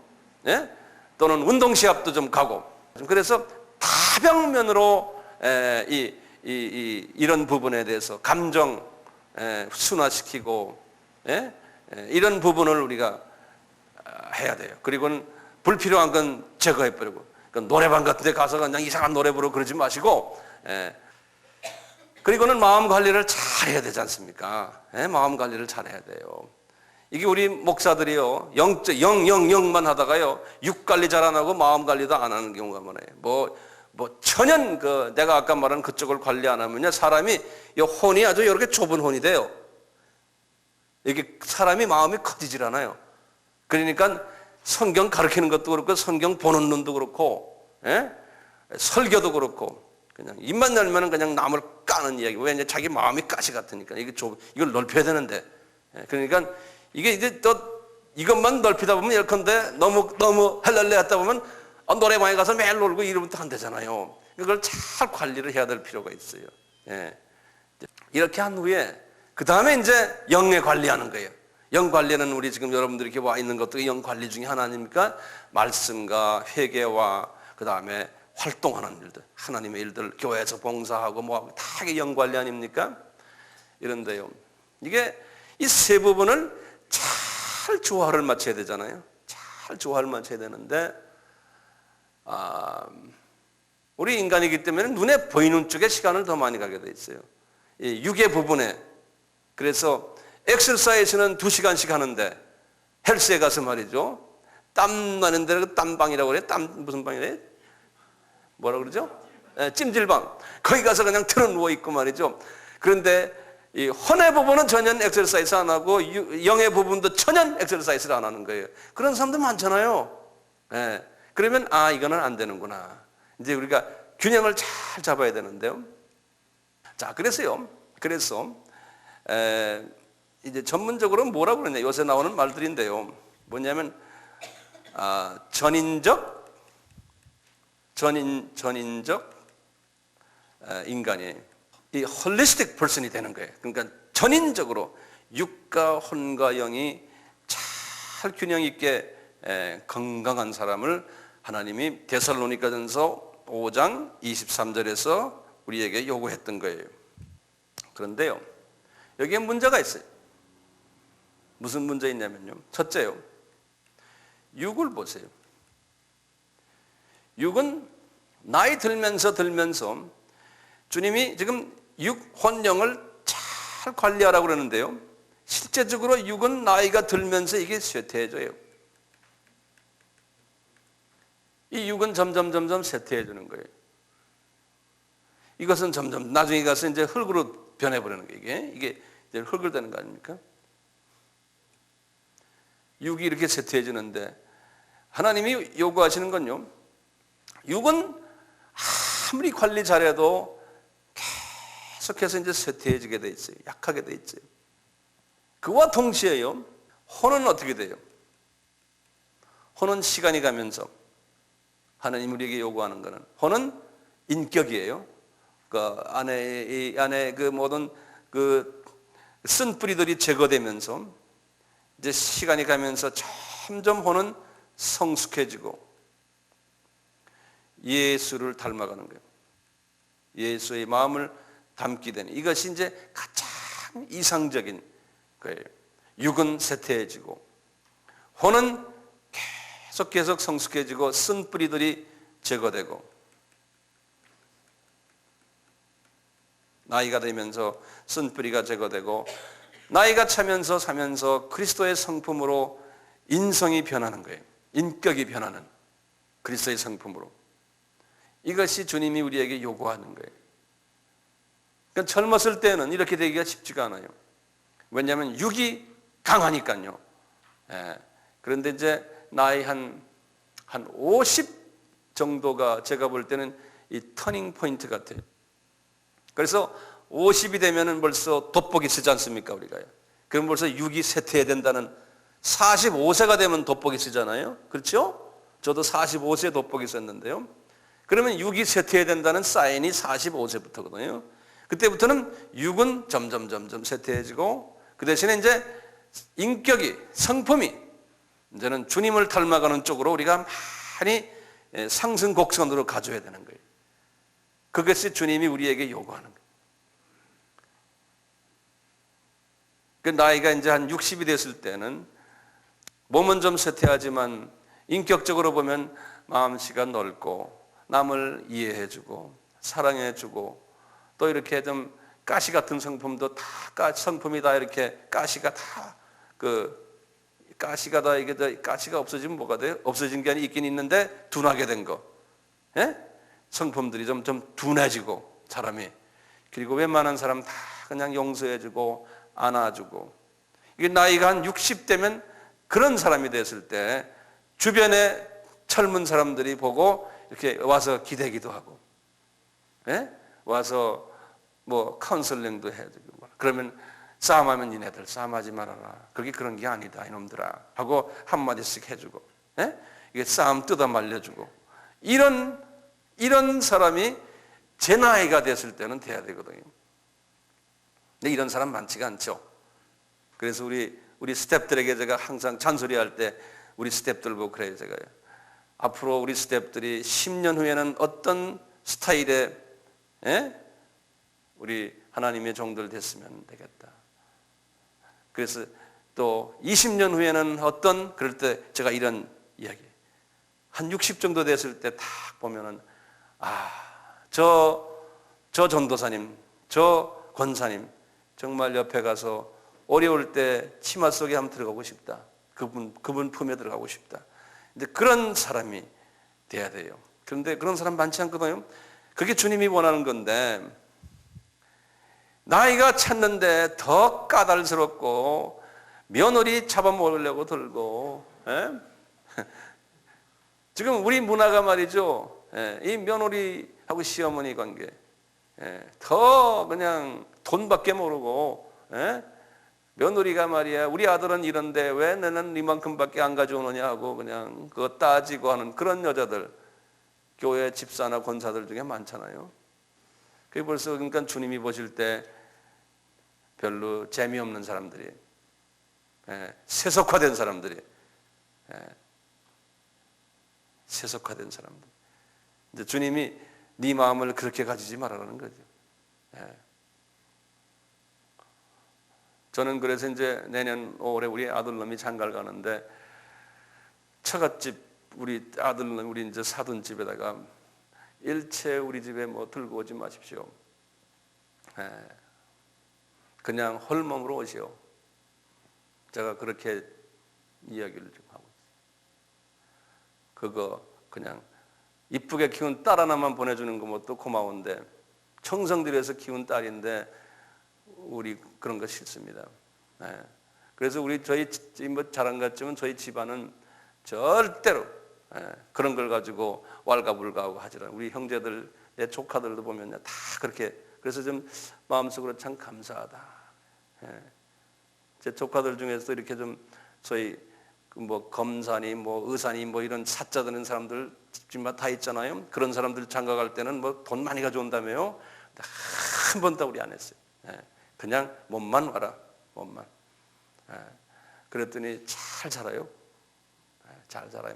또는 운동시합도 좀 가고 그래서 다방면으로 이런 부분에 대해서 감정 순화시키고 이런 부분을 우리가 해야 돼요. 그리고는 불필요한 건 제거해버리고 노래방 같은 데 가서 그냥 이상한 노래 부르고 그러지 마시고 그리고는 마음 관리를 잘 해야 되지 않습니까? 마음 관리를 잘 해야 돼요. 이게 우리 목사들이요 영만 하다가요 육 관리 잘 안 하고 마음 관리도 안 하는 경우가 많아요. 뭐 천연 내가 아까 말한 그쪽을 관리 안 하면요 사람이 이 혼이 아주 이렇게 좁은 혼이 돼요. 이게 사람이 마음이 커지질 않아요. 그러니까 성경 가르치는 것도 그렇고 성경 보는 눈도 그렇고 설교도 그렇고 그냥 입만 열면은 그냥 남을 까는 이야기. 왜 자기 마음이 가시 같으니까 이걸 넓혀야 되는데 그러니까 이게 이제 또 이것만 넓히다 보면 예컨대 너무 헬랄레 하다 보면 노래방에 가서 매일 놀고 이러면 또 안 되잖아요. 이걸 잘 관리를 해야 될 필요가 있어요. 이렇게 한 후에 그 다음에 이제 영에 관리하는 거예요. 영 관리는 우리 지금 여러분들이 이렇게 와 있는 것도 영 관리 중에 하나 아닙니까? 말씀과 회개와 그 다음에 활동하는 일들, 하나님의 일들, 교회에서 봉사하고 뭐 다 이게 영 관리 아닙니까? 이런데요. 이게 이 세 부분을 잘 조화를 맞춰야 되잖아요. 잘 조화를 맞춰야 되는데 우리 인간이기 때문에 눈에 보이는 쪽에 시간을 더 많이 가게 돼 있어요. 이 육의 부분에 그래서 엑서사이즈는 2시간씩 하는데 헬스에 가서 말이죠. 땀 나는 데를 땀방이라고 그래요. 무슨 방이래요? 뭐라 그러죠? 찜질방. 거기 가서 그냥 틀어 누워 있고 말이죠. 그런데 이 혼의 부분은 전혀 엑서사이즈 안 하고 영의 부분도 전혀 엑서사이즈를 안 하는 거예요. 그런 사람들 많잖아요. 그러면 이거는 안 되는구나. 이제 우리가 균형을 잘 잡아야 되는데요. 자, 그래서 이제 전문적으로 뭐라고 그러냐 요새 나오는 말들인데요. 뭐냐면 전인적 인간이 이 홀리스틱 퍼슨이 되는 거예요. 그러니까 전인적으로 육과 혼과 영이 잘 균형 있게 건강한 사람을 하나님이 데살로니가전서 5장 23절에서 우리에게 요구했던 거예요. 그런데요, 여기에 문제가 있어요. 무슨 문제 있냐면요. 첫째요, 육을 보세요. 육은 나이 들면서 주님이 지금 육, 혼, 영을 잘 관리하라고 그러는데요. 실제적으로 육은 나이가 들면서 이게 쇠퇴해져요. 이 육은 점점 쇠퇴해지는 거예요. 이것은 점점 나중에 가서 이제 흙으로 변해버리는 거예요. 이게 이제 흙을 되는 거 아닙니까? 육이 이렇게 쇠퇴해지는데 하나님이 요구하시는 건요. 육은 아무리 관리 잘해도 계속해서 이제 쇠퇴해지게 돼 있어요. 약하게 돼 있어요. 그와 동시에요. 혼은 어떻게 돼요? 혼은 시간이 가면서 하나님 우리에게 요구하는 것은 혼은 인격이에요. 그 안에 그 모든 그 쓴뿌리들이 제거되면서 이제 시간이 가면서 점점 혼은 성숙해지고 예수를 닮아가는 거예요. 예수의 마음을 담게 되는 이것이 이제 가장 이상적인 거예요. 육은 쇠퇴해지고 혼은 계속 성숙해지고 쓴 뿌리들이 제거되고 나이가 되면서 쓴뿌리가 제거되고 나이가 차면서 사면서 그리스도의 성품으로 인성이 변하는 거예요. 인격이 변하는 그리스도의 성품으로. 이것이 주님이 우리에게 요구하는 거예요. 그러니까 젊었을 때는 이렇게 되기가 쉽지가 않아요. 왜냐하면 육이 강하니까요. 예. 그런데 이제 나이 한 50 정도가 제가 볼 때는 이 터닝 포인트 같아요. 그래서 50이 되면은 벌써 돋보기 쓰지 않습니까, 우리가요? 그럼 벌써 육이 쇠퇴해야 된다는 45세가 되면 돋보기 쓰잖아요. 그렇죠? 저도 45세에 돋보기 썼는데요. 그러면 육이 쇠퇴해야 된다는 사인이 45세부터거든요. 그때부터는 육은 점점 쇠퇴해지고 그 대신에 이제 인격이, 성품이 이제는 주님을 닮아가는 쪽으로 우리가 많이 상승 곡선으로 가져야 되는 거예요. 그것이 주님이 우리에게 요구하는 거예요. 그 나이가 이제 한 60이 됐을 때는 몸은 좀 쇠퇴하지만 인격적으로 보면 마음씨가 넓고 남을 이해해주고 사랑해주고 또 이렇게 좀 가시 같은 성품도 다 성품이 다 이렇게 가시가 다 가시가 다 이게 가시가 없어지면 뭐가 돼요? 없어진 게 아니 있긴 있는데 둔하게 된 거. 예? 성품들이 좀 둔해지고 사람이. 그리고 웬만한 사람 다 그냥 용서해주고 안아주고. 이게 나이가 한 60대면 그런 사람이 됐을 때 주변에 젊은 사람들이 보고 이렇게 와서 기대기도 하고, 예? 와서 뭐 카운슬링도 해주고, 그러면 싸움하면 니네들 싸움하지 말아라. 그게 그런 게 아니다 이놈들아 하고 한마디씩 해주고, 예? 이게 싸움 뜯어 말려주고 이런 사람이 제 나이가 됐을 때는 돼야 되거든요. 근데 이런 사람 많지가 않죠. 그래서 우리 스태프들에게 제가 항상 잔소리할 때 우리 스태프들 보고 그래요. 제가 앞으로 우리 스태프들이 10년 후에는 어떤 스타일의, 예? 우리 하나님의 종들 됐으면 되겠다. 그래서 또 20년 후에는 어떤, 그럴 때 제가 이런 이야기, 한 60 정도 됐을 때 딱 보면은 저 전도사님, 저 권사님 정말 옆에 가서 어려울 때 치마 속에 한번 들어가고 싶다. 그분 품에 들어가고 싶다. 근데 그런 사람이 돼야 돼요. 그런데 그런 사람 많지 않거든요. 그게 주님이 원하는 건데 나이가 찼는데 더 까다롭고 며느리 잡아먹으려고 들고, 예? 지금 우리 문화가 말이죠. 예, 이 며느리하고 시어머니 관계, 예, 더 그냥 돈밖에 모르고, 예? 며느리가 말이야 우리 아들은 이런데 왜 너는 이만큼밖에 안 가져오느냐 하고 그냥 그거 따지고 하는 그런 여자들, 교회 집사나 권사들 중에 많잖아요. 그게 벌써 그러니까 주님이 보실 때 별로 재미없는 사람들이, 예, 세속화된 사람들이, 예, 세속화된 사람들. 근데 주님이 네 마음을 그렇게 가지지 말라는 거죠. 예. 저는 그래서 이제 내년 5월에 우리 아들놈이 장가를 가는데 처갓집 우리 아들놈 우리 이제 사돈 집에다가 일체 우리 집에 뭐 들고 오지 마십시오. 예. 그냥 홀몸으로 오시오. 제가 그렇게 이야기를 좀 하고 있어요. 그거 그냥 이쁘게 키운 딸 하나만 보내주는 것도 고마운데 청성들여서 키운 딸인데 우리 그런 거 싫습니다. 네. 그래서 저희 뭐 자랑 같지만 저희 집안은 절대로, 네, 그런 걸 가지고 왈가불가하고 하지 않아요. 우리 형제들, 내 조카들도 보면 다 그렇게. 그래서 좀 마음속으로 참 감사하다. 네. 제 조카들 중에서 이렇게 좀 소위 뭐 검사니 뭐 의사니 뭐 이런 사자 되는 사람들 집집마다 다 있잖아요. 그런 사람들 장가 갈 때는 뭐 돈 많이 가져온다며요. 한 번도 우리 안 했어요. 네. 그냥 몸만 와라, 몸만. 그랬더니 잘 자라요. 잘 자라요.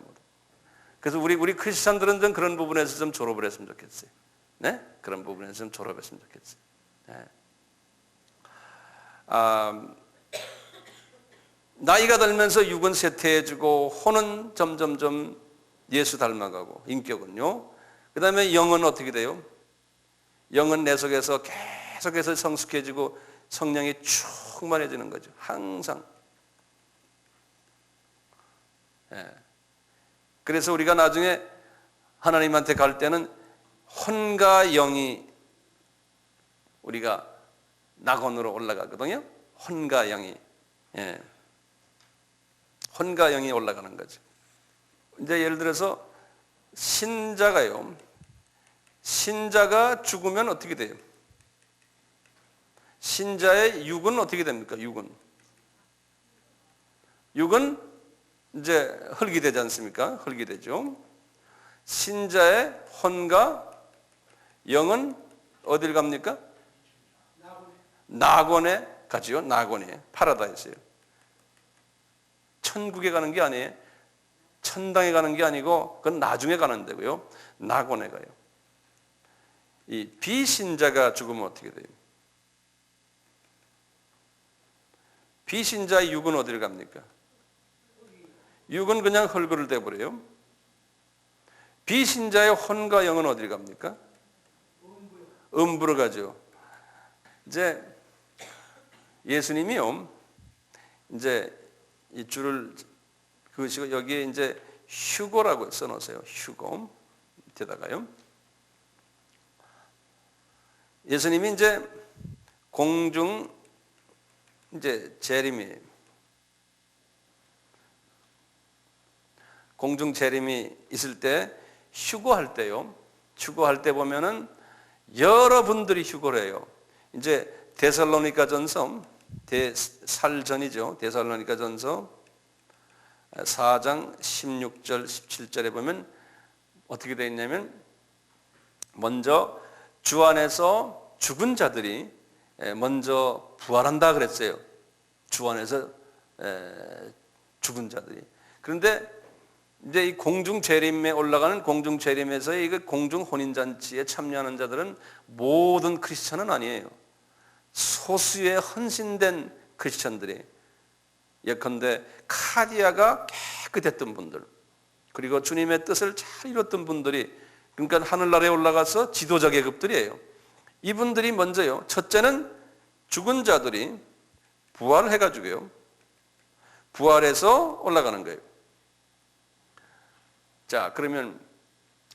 그래서 우리 크리스찬들은 좀 그런 부분에서 좀 졸업을 했으면 좋겠어요. 네? 그런 부분에서 좀 졸업했으면 좋겠어요. 네. 나이가 들면서 육은 쇠퇴해지고 혼은 점점점 예수 닮아가고 인격은요. 그 다음에 영은 어떻게 돼요? 영은 내 속에서 계속해서 성숙해지고 성령이 충만해지는 거죠. 항상. 예. 그래서 우리가 나중에 하나님한테 갈 때는 혼과 영이 우리가 낙원으로 올라가거든요. 혼과 영이. 예. 혼과 영이 올라가는 거죠. 이제 예를 들어서 신자가요. 신자가 죽으면 어떻게 돼요? 신자의 육은 어떻게 됩니까? 육은 이제 흙이 되지 않습니까? 흙이 되죠. 신자의 혼과 영은 어딜 갑니까? 낙원에 가지요. 낙원에. 파라다이스예요. 천국에 가는 게 아니에요. 천당에 가는 게 아니고 그건 나중에 가는 데고요. 낙원에 가요. 이 비신자가 죽으면 어떻게 돼요? 비신자의 육은 어디를 갑니까? 육은 그냥 흙으로 돼버려요. 비신자의 혼과 영은 어디를 갑니까? 음부로 가죠. 이제 예수님이요, 이제 이 줄을 그으시고 여기에 이제 휴거라고 써놓으세요. 휴거 밑에다가요. 예수님이 이제 공중 이제 재림이 공중 재림이 있을 때 휴거할 때요. 휴거할 때 보면은 여러분들이 휴거를 해요. 이제 데살로니가전서 살전이죠. 데살로니가전서 4장 16절 17절에 보면 어떻게 되어 있냐면 먼저 주 안에서 죽은 자들이 먼저 부활한다 그랬어요. 주 안에서 죽은 자들이. 그런데 이제 이 공중 재림에 올라가는 공중 재림에서 이 공중 혼인 잔치에 참여하는 자들은 모든 크리스천은 아니에요. 소수의 헌신된 크리스천들이, 예컨대 카디아가 깨끗했던 분들, 그리고 주님의 뜻을 잘 이뤘던 분들이, 그러니까 하늘나라에 올라가서 지도자 계급들이에요. 이분들이 먼저요. 첫째는 죽은 자들이 부활을 해가지고요. 부활해서 올라가는 거예요. 자, 그러면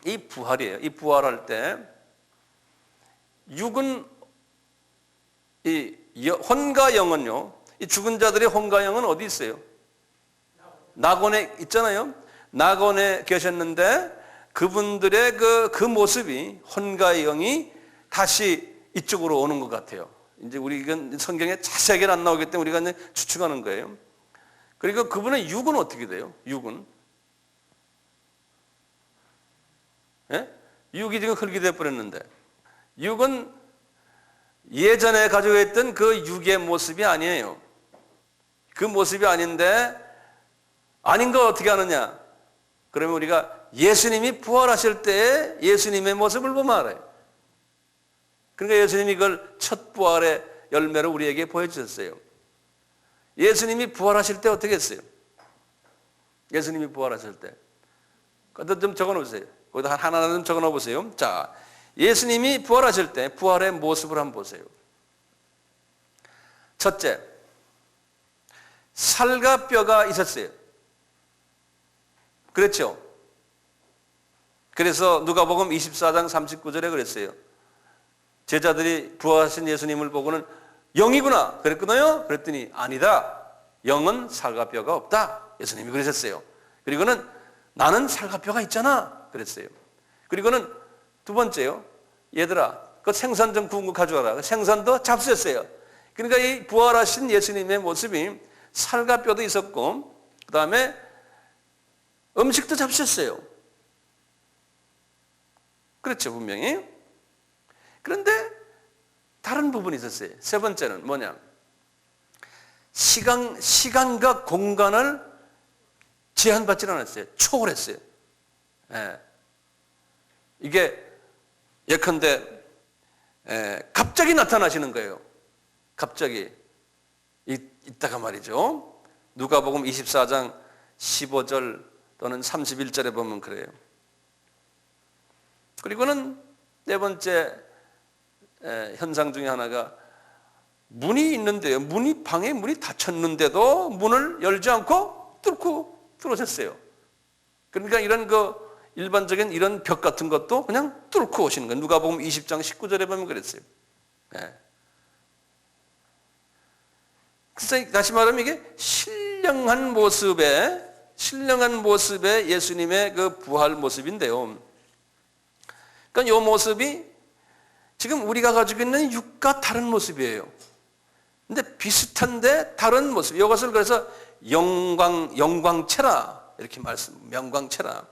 이 부활이에요. 이 부활할 때 육은 이 혼과 영은요. 이 죽은 자들의 혼과 영은 어디 있어요? 낙원에 있잖아요. 낙원에 계셨는데 그분들의 그 모습이, 혼과 영이 다시 이쪽으로 오는 것 같아요. 이제 우리 이건 성경에 자세하게 안 나오기 때문에 우리가 이제 추측하는 거예요. 그리고 그분의 육은 어떻게 돼요? 육은? 예? 육이 지금 흙이 되어버렸는데, 육은 예전에 가지고 있던 그 육의 모습이 아니에요. 그 모습이 아닌데, 아닌 거 어떻게 하느냐? 그러면 우리가 예수님이 부활하실 때 예수님의 모습을 보면 알아요. 그러니까 예수님이 그걸 첫 부활의 열매로 우리에게 보여주셨어요. 예수님이 부활하실 때 어떻게 했어요? 예수님이 부활하실 때. 그것도 좀 적어 놓으세요. 거기다 하나 좀 적어 놓어 보세요. 자, 예수님이 부활하실 때 부활의 모습을 한번 보세요. 첫째, 살과 뼈가 있었어요. 그렇죠? 그래서 누가복음 24장 39절에 그랬어요. 제자들이 부활하신 예수님을 보고는 영이구나 그랬거든요. 그랬더니 아니다. 영은 살과 뼈가 없다. 예수님이 그러셨어요. 그리고는 나는 살과 뼈가 있잖아 그랬어요. 그리고는 두 번째요. 얘들아, 그 생선 좀 구운 거 가져와라. 생선도 잡수셨어요. 그러니까 이 부활하신 예수님의 모습이 살과 뼈도 있었고, 그 다음에 음식도 잡수셨어요. 그렇죠, 분명히. 그런데 다른 부분이 있었어요. 세 번째는 뭐냐? 시간과 공간을 제한받지 않았어요. 초월했어요. 예. 이게 예컨대 갑자기 나타나시는 거예요. 갑자기 있다가 말이죠. 누가복음 24장 15절 또는 31절에 보면 그래요. 그리고는 네 번째, 현상 중에 하나가 문이 있는데요. 방에 문이 닫혔는데도 문을 열지 않고 뚫고 들어오셨어요. 그러니까 이런 일반적인 이런 벽 같은 것도 그냥 뚫고 오시는 거예요. 누가복음 20장 19절에 보면 그랬어요. 그래서 다시 말하면 이게 신령한 모습의 예수님의 그 부활 모습인데요. 그러니까 이 모습이 지금 우리가 가지고 있는 육과 다른 모습이에요. 근데 비슷한데 다른 모습. 이것을 그래서 영광체라 이렇게 영광체라.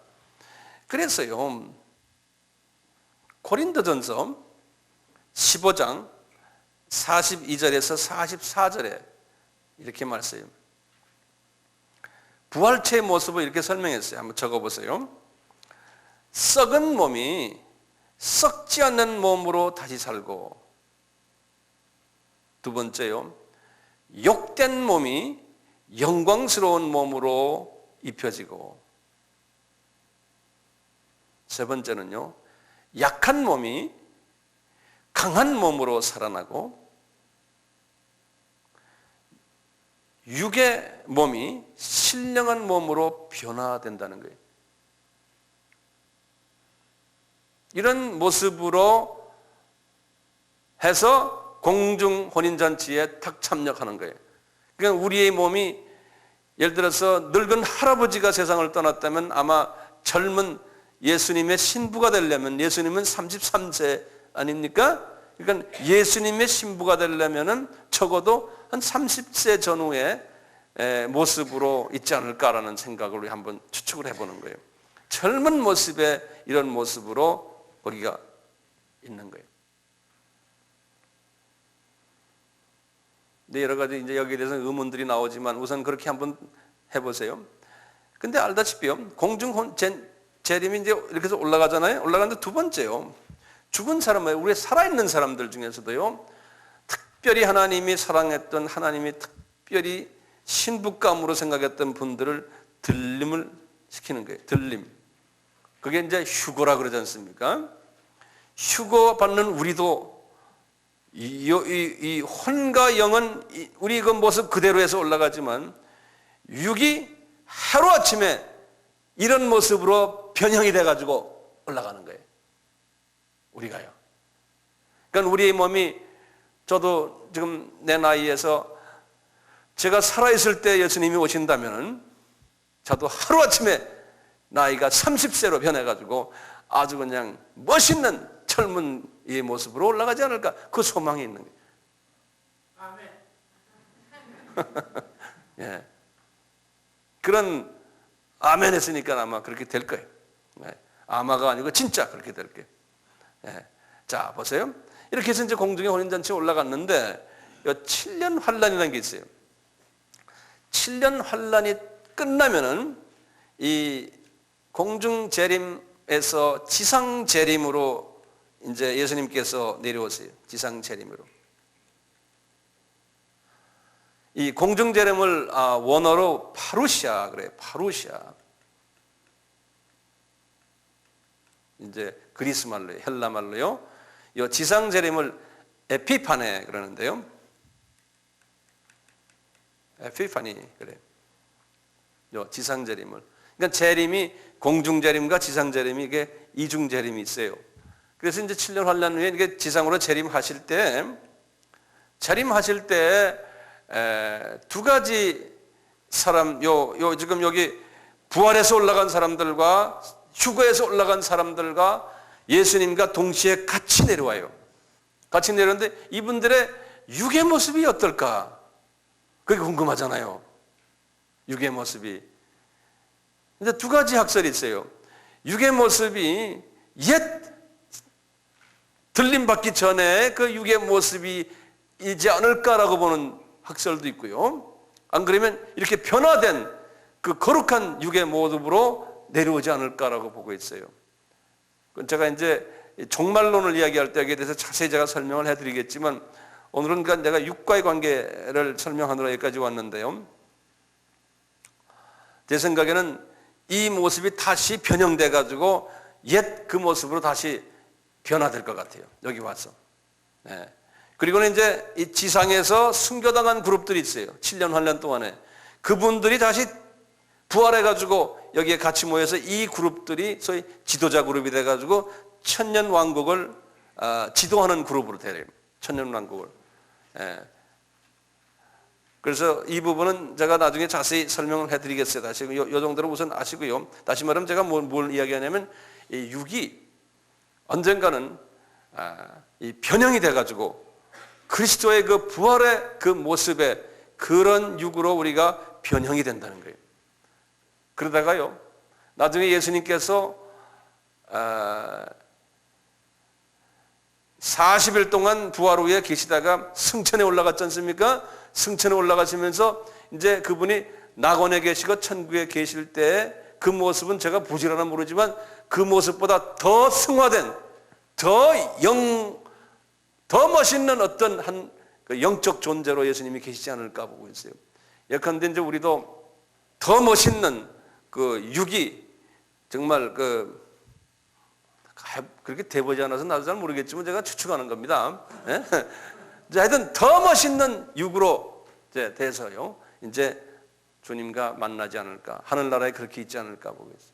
그래서요. 고린도전서 15장 42절에서 44절에 이렇게 말씀해요. 부활체의 모습을 이렇게 설명했어요. 한번 적어보세요. 썩은 몸이 썩지 않는 몸으로 다시 살고, 두 번째요, 욕된 몸이 영광스러운 몸으로 입혀지고, 세 번째는요, 약한 몸이 강한 몸으로 살아나고, 육의 몸이 신령한 몸으로 변화된다는 거예요. 이런 모습으로 해서 공중 혼인잔치에 탁 참여하는 거예요. 그러니까 우리의 몸이 예를 들어서 늙은 할아버지가 세상을 떠났다면 아마 젊은 예수님의 신부가 되려면, 예수님은 33세 아닙니까? 그러니까 예수님의 신부가 되려면은 적어도 한 30세 전후의 모습으로 있지 않을까라는 생각을 우리 한번 추측을 해보는 거예요. 젊은 모습의 이런 모습으로 우리가 있는 거예요. 근데 여러 가지 이제 여기에 대해서 의문들이 나오지만 우선 그렇게 한번 해보세요. 근데 알다시피요, 공중 재림이 이제 이렇게 해서 올라가잖아요. 올라가는데 두 번째요, 죽은 사람, 우리 살아있는 사람들 중에서도요, 특별히 하나님이 사랑했던, 하나님이 특별히 신부감으로 생각했던 분들을 들림을 시키는 거예요. 들림. 그게 이제 휴거라 그러지 않습니까? 휴거 받는 우리도 이 혼과 영은 우리 그 모습 그대로에서 올라가지만 육이 하루아침에 이런 모습으로 변형이 돼가지고 올라가는 거예요. 우리가요. 그러니까 우리의 몸이, 저도 지금 내 나이에서 제가 살아있을 때 예수님이 오신다면 저도 하루아침에 나이가 30세로 변해가지고 아주 그냥 멋있는 젊은 이 모습으로 올라가지 않을까, 그 소망이 있는 거예요. 아멘. 예. 그런 아멘 했으니까 아마 그렇게 될 거예요. 예. 아마가 아니고 진짜 그렇게 될 거예요. 예. 자, 보세요. 이렇게 해서 이제 공중의 혼인잔치에 올라갔는데, 이 7년 환란이라는 게 있어요. 7년 환란이 끝나면은 이 공중 재림에서 지상 재림으로 이제 예수님께서 내려오세요. 지상 재림으로. 이 공중 재림을 원어로 파루시아 그래요. 파루시아. 이제 그리스 말로요, 헬라 말로요. 이 지상 재림을 에피파네 그러는데요. 에피파니 그래요. 요 지상 재림을. 그러니까 재림이 공중 재림과 지상 재림이 이게 이중 재림이 있어요. 그래서 이제 7년 환란 후에 이게 지상으로 재림하실 때 두 가지 사람, 지금 여기 부활해서 올라간 사람들과 휴거에서 올라간 사람들과 예수님과 동시에 같이 내려와요. 같이 내려오는데 이분들의 육의 모습이 어떨까? 그게 궁금하잖아요. 육의 모습이. 근데 두 가지 학설이 있어요. 육의 모습이 옛 들림받기 전에 그 육의 모습이 이지 않을까라고 보는 학설도 있고요. 안 그러면 이렇게 변화된 그 거룩한 육의 모습으로 내려오지 않을까라고 보고 있어요. 제가 이제 종말론을 이야기할 때 여기에 대해서 자세히 제가 설명을 해드리겠지만, 오늘은 내가 육과의 관계를 설명하느라 여기까지 왔는데요. 제 생각에는 이 모습이 다시 변형돼 가지고 옛 그 모습으로 다시 변화될 것 같아요. 여기 와서. 예. 그리고는 이제 이 지상에서 순교당한 그룹들이 있어요. 7년 환란 동안에. 그분들이 다시 부활해가지고 여기에 같이 모여서 이 그룹들이 소위 지도자 그룹이 돼가지고 천년 왕국을 지도하는 그룹으로 돼요. 천년 왕국을. 예. 그래서 이 부분은 제가 나중에 자세히 설명을 해드리겠어요. 다시 요 정도로 우선 아시고요. 다시 말하면 제가 뭘 이야기하냐면 이 육이 언젠가는 이 변형이 돼가지고 그리스도의 그 부활의 그 모습에 그런 육으로 우리가 변형이 된다는 거예요. 그러다가요, 나중에 예수님께서 40일 동안 부활 후에 계시다가 승천에 올라갔지 않습니까? 승천에 올라가시면서 이제 그분이 낙원에 계시고 천국에 계실 때 그 모습은 제가 부지런하 모르지만 그 모습보다 더 승화된, 더 멋있는 어떤 한 영적 존재로 예수님이 계시지 않을까 보고 있어요. 예컨대 이제 우리도 더 멋있는 그 육이 정말 그렇게 돼보지 않아서 나도 잘 모르겠지만 제가 추측하는 겁니다. 예? 하여튼 더 멋있는 육으로 이제 돼서요. 이제 주님과 만나지 않을까, 하늘나라에 그렇게 있지 않을까 보고 있어요.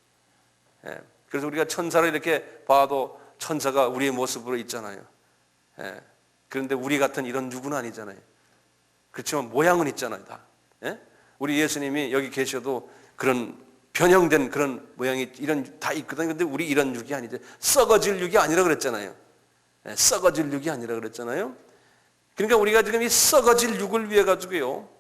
예. 그래서 우리가 천사를 이렇게 봐도 천사가 우리의 모습으로 있잖아요. 예. 그런데 우리 같은 이런 육은 아니잖아요. 그렇지만 모양은 있잖아요, 다. 예? 우리 예수님이 여기 계셔도 그런 변형된 그런 모양이 이런 다 있거든요. 근데 우리 이런 육이 아니죠. 썩어질 육이 아니라 그랬잖아요. 예, 썩어질 육이 아니라 그랬잖아요. 그러니까 우리가 지금 이 썩어질 육을 위해 가지고요,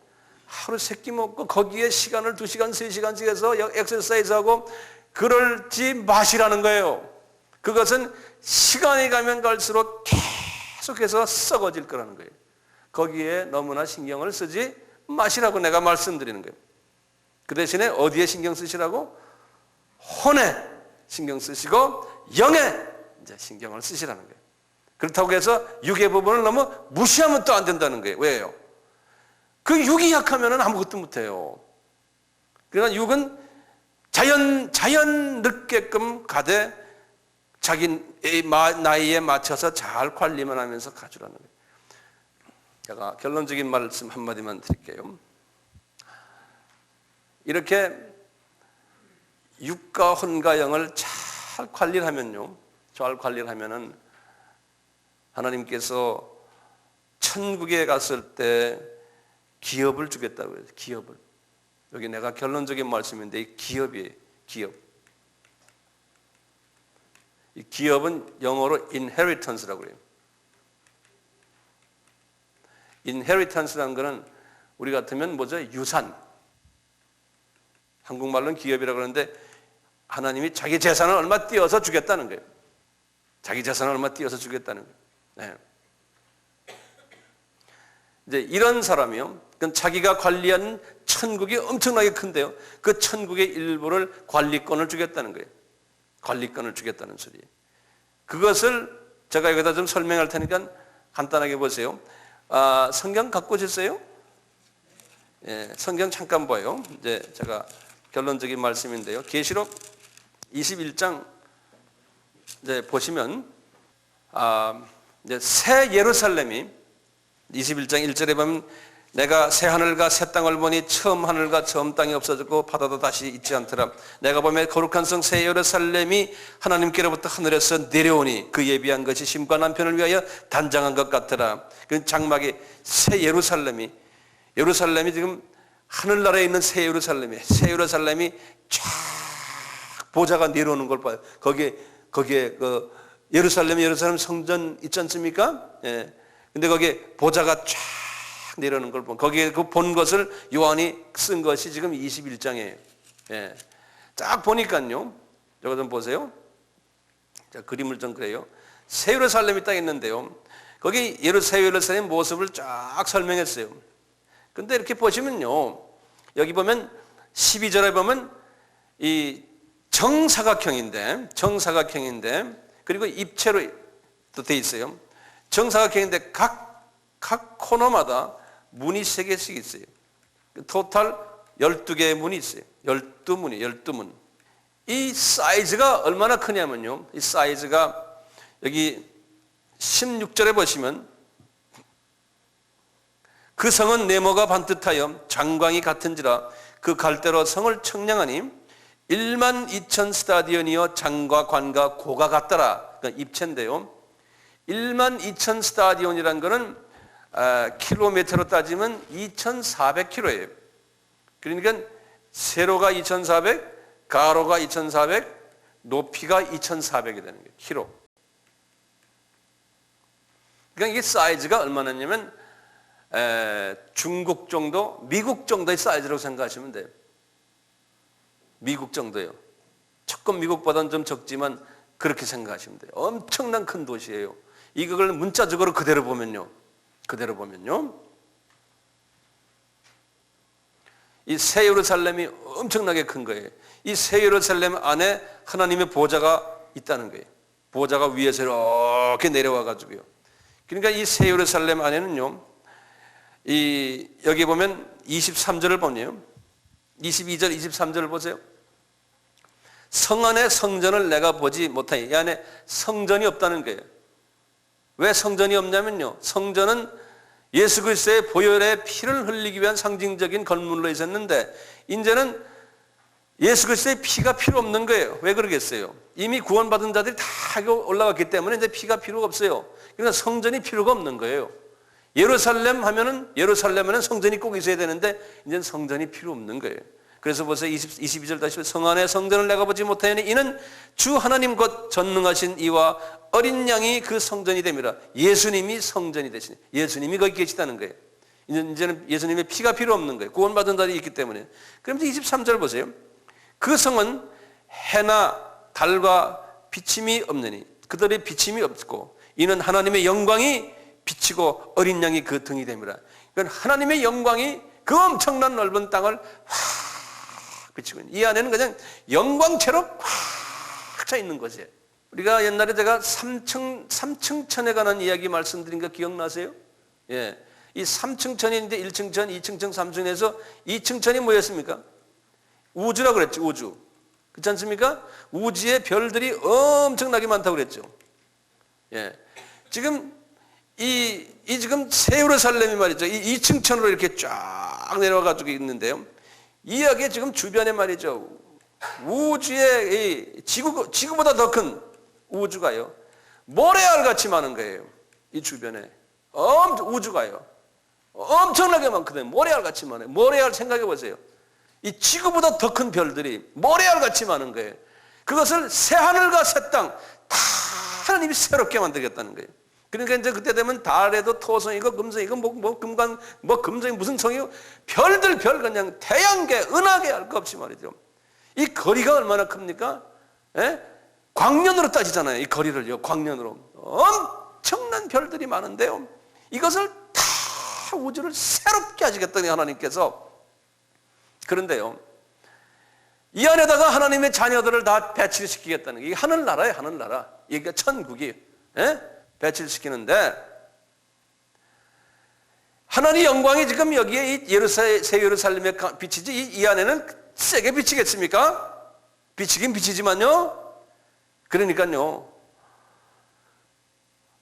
하루 세 끼 먹고 거기에 시간을 2시간, 3시간씩 해서 엑서사이즈하고 그럴지 마시라는 거예요. 그것은 시간이 가면 갈수록 계속해서 썩어질 거라는 거예요. 거기에 너무나 신경을 쓰지 마시라고 내가 말씀드리는 거예요. 그 대신에 어디에 신경 쓰시라고? 혼에 신경 쓰시고 영에 이제 신경을 쓰시라는 거예요. 그렇다고 해서 육의 부분을 너무 무시하면 또 안 된다는 거예요. 왜요? 그 육이 약하면 아무것도 못해요. 그러니까 육은 자연 늦게끔 가되 자기 나이에 맞춰서 잘 관리만 하면서 가주라는 거예요. 제가 결론적인 말씀 한마디만 드릴게요. 이렇게 육과 혼과 영을 잘 관리를 하면요, 잘 관리를 하면은 하나님께서 천국에 갔을 때 기업을 주겠다고 해요. 기업을. 여기 내가 결론적인 말씀인데 이 기업이에요. 기업. 이 기업은 영어로 inheritance라고 해요. inheritance라는 것은 우리 같으면 뭐죠? 유산. 한국말로는 기업이라고 그러는데 하나님이 자기 재산을 얼마 띄어서 주겠다는 거예요. 자기 재산을 얼마 띄어서 주겠다는 거예요. 네. 이제 이런 사람이요, 그건 자기가 관리한 천국이 엄청나게 큰데요, 그 천국의 일부를 관리권을 주겠다는 거예요. 관리권을 주겠다는 소리예요. 그것을 제가 여기다 좀 설명할 테니까 간단하게 보세요. 성경 갖고 오셨어요? 예, 성경 잠깐 봐요. 이제 제가 결론적인 말씀인데요. 계시록 21장 이제 보시면 이제 새 예루살렘이 21장 1절에 보면 내가 새 하늘과 새 땅을 보니 처음 하늘과 처음 땅이 없어졌고 바다도 다시 있지 않더라. 내가 보면 거룩한 성 새 예루살렘이 하나님께로부터 하늘에서 내려오니 그 예비한 것이 심과 남편을 위하여 단장한 것 같더라. 그 장막이 새 예루살렘이 지금 하늘나라에 있는 새 예루살렘이 쫙 보좌가 내려오는 걸 봐요. 거기에 그 예루살렘 성전 있지 않습니까? 예. 근데 거기에 보좌가 쫙 내려오는 걸 보면 거기에 그 본 것을 요한이 쓴 것이 지금 21장이에요. 예. 쫙 보니까요. 저거 좀 보세요. 자, 그림을 좀 그래요. 새 예루살렘이 딱 있는데요. 거기 새 예루살렘 모습을 쫙 설명했어요. 근데 이렇게 보시면요. 여기 보면 12절에 보면 이 정사각형인데 그리고 입체로 또 돼 있어요. 정사각형인데 각 코너마다 문이 3개씩 있어요. 토탈 12개의 문이 있어요. 12문. 이 사이즈가 얼마나 크냐면요. 이 사이즈가 여기 16절에 보시면 그 성은 네모가 반듯하여 장광이 같은지라 그 갈대로 성을 청량하니 1만 2천 스타디언이여 장과 관과 고가 같더라. 그러니까 입체인데요. 1만 2천 스타디언이라는 것은 킬로미터로 따지면 2,400km예요. 그러니까 세로가 2,400, 가로가 2,400, 높이가 2,400이 되는 거예요. 키로. 그러니까 이게 사이즈가 얼마나냐면 중국 정도, 미국 정도의 사이즈라고 생각하시면 돼요. 미국 정도예요. 조금 미국보다는 좀 적지만 그렇게 생각하시면 돼요. 엄청난 큰 도시예요. 이걸 문자적으로 그대로 보면요. 이 새 예루살렘이 엄청나게 큰 거예요. 이 새 예루살렘 안에 하나님의 보좌가 있다는 거예요. 보좌가 위에서 이렇게 내려와 가지고요. 그러니까 이 새 예루살렘 안에는요. 여기 보면 23절을 보네요. 22절, 23절을 보세요. 성 안에 성전을 내가 보지 못하니, 이 안에 성전이 없다는 거예요. 왜 성전이 없냐면요. 성전은 예수 그리스도의 보혈의 피를 흘리기 위한 상징적인 건물로 있었는데 이제는 예수 그리스도의 피가 필요 없는 거예요. 왜 그러겠어요? 이미 구원받은 자들이 다 올라갔기 때문에 이제 피가 필요가 없어요. 그러니까 성전이 필요가 없는 거예요. 예루살렘 하면은 성전이 꼭 있어야 되는데 이제는 성전이 필요 없는 거예요. 그래서 보세요. 22절 다시 성 안에 성전을 내가 보지 못하니 이는 주 하나님 곧 전능하신 이와 어린 양이 그 성전이 됨이라. 예수님이 성전이 되시니 예수님이 거기 계시다는 거예요. 이제는 예수님의 피가 필요 없는 거예요. 구원받은 자들이 있기 때문에. 그럼 23절 보세요. 그 성은 해나 달과 비침이 없느니 그들의 비침이 없고 이는 하나님의 영광이 비치고 어린 양이 그 등이 됨이라. 그러니까 하나님의 영광이 그 엄청난 넓은 땅을 확 비치고 있는, 이 안에는 그냥 영광채로 확 차 있는 것이에요. 우리가 옛날에 제가 3층 천에 관한 이야기 말씀드린 거 기억나세요? 예. 이 3층 천인데 1층 천, 2층 천, 3층에서 2층 천이 뭐였습니까? 우주라고 그랬죠. 우주. 그렇지 않습니까? 우주에 별들이 엄청나게 많다고 그랬죠. 예. 지금 지금 새 예루살렘이 말이죠. 이 2층 천으로 이렇게 쫙 내려와 가지고 있는데요. 이 여기에 지금 주변에 말이죠. 우주의 지구보다 더 큰 우주가요. 모래알 같이 많은 거예요. 이 주변에. 우주가요. 엄청나게 많거든요. 모래알 같이 많아요. 모래알 생각해 보세요. 이 지구보다 더 큰 별들이 모래알 같이 많은 거예요. 그것을 새 하늘과 새 땅 다 하나님이 새롭게 만들겠다는 거예요. 그러니까 이제 그때 되면 달에도 토성이고 금성이고 금성이 무슨 성이고 별 그냥 태양계, 은하계 할 것 없이 말이죠. 이 거리가 얼마나 큽니까? 예? 광년으로 따지잖아요. 이 거리를요. 광년으로. 엄청난 별들이 많은데요. 이것을 다 우주를 새롭게 하시겠다니 하나님께서. 그런데요. 이 안에다가 하나님의 자녀들을 다 배치를 시키겠다는 게 이게 하늘나라예요. 하늘나라. 이게 천국이. 예? 배치를 시키는데 하나님의 영광이 지금 여기에 새 예루살렘에 비치지 이 안에는 세게 비치겠습니까? 비치긴 비치지만요. 그러니까요.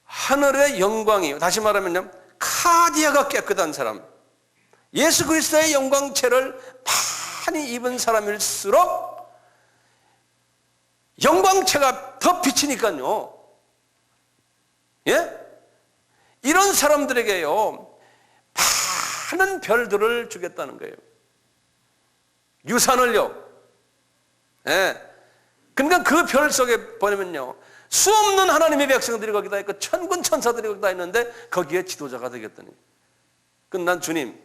하늘의 영광이 다시 말하면요. 카디아가 깨끗한 사람 예수 그리스도의 영광체를 많이 입은 사람일수록 영광체가 더 비치니까요. 예? 이런 사람들에게요. 많은 별들을 주겠다는 거예요. 유산을요. 예. 그러니까 그 별 속에 보면요. 수없는 하나님의 백성들이 거기다 있고 천군 천사들이 거기다 있는데 거기에 지도자가 되겠다니. 그럼 난 주님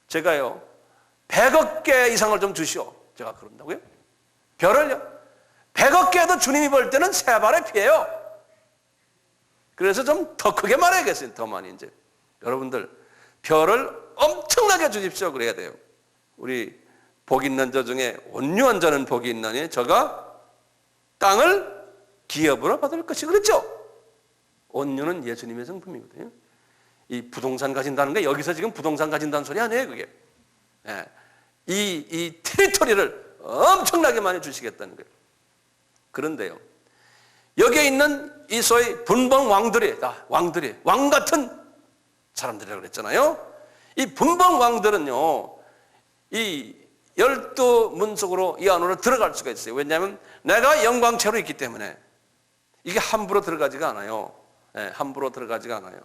제가요 100억 개 이상을 좀 주시오. 제가 그런다고요? 별을요? 100억 개도 주님이 볼 때는 세 발의 피예요. 그래서 좀 더 크게 말해야겠어요. 더 많이 이제. 여러분들 별을 엄청나게 주십시오. 그래야 돼요. 우리 복 있는 자 중에 온유한 자는 복이 있나니 저가 땅을 기업으로 받을 것이 그렇죠. 온유는 예수님의 성품이거든요. 이 부동산 가진다는 게 여기서 지금 부동산 가진다는 소리 아니에요. 그게. 예. 이 테리토리를 엄청나게 많이 주시겠다는 거예요. 그런데요. 여기에 있는 이 소위 분봉 왕들이 왕 같은 사람들이라고 그랬잖아요. 이 분봉 왕들은요, 이 12문 속으로 이 안으로 들어갈 수가 있어요. 왜냐하면 내가 영광체로 있기 때문에. 이게 함부로 들어가지가 않아요. 네, 함부로 들어가지가 않아요.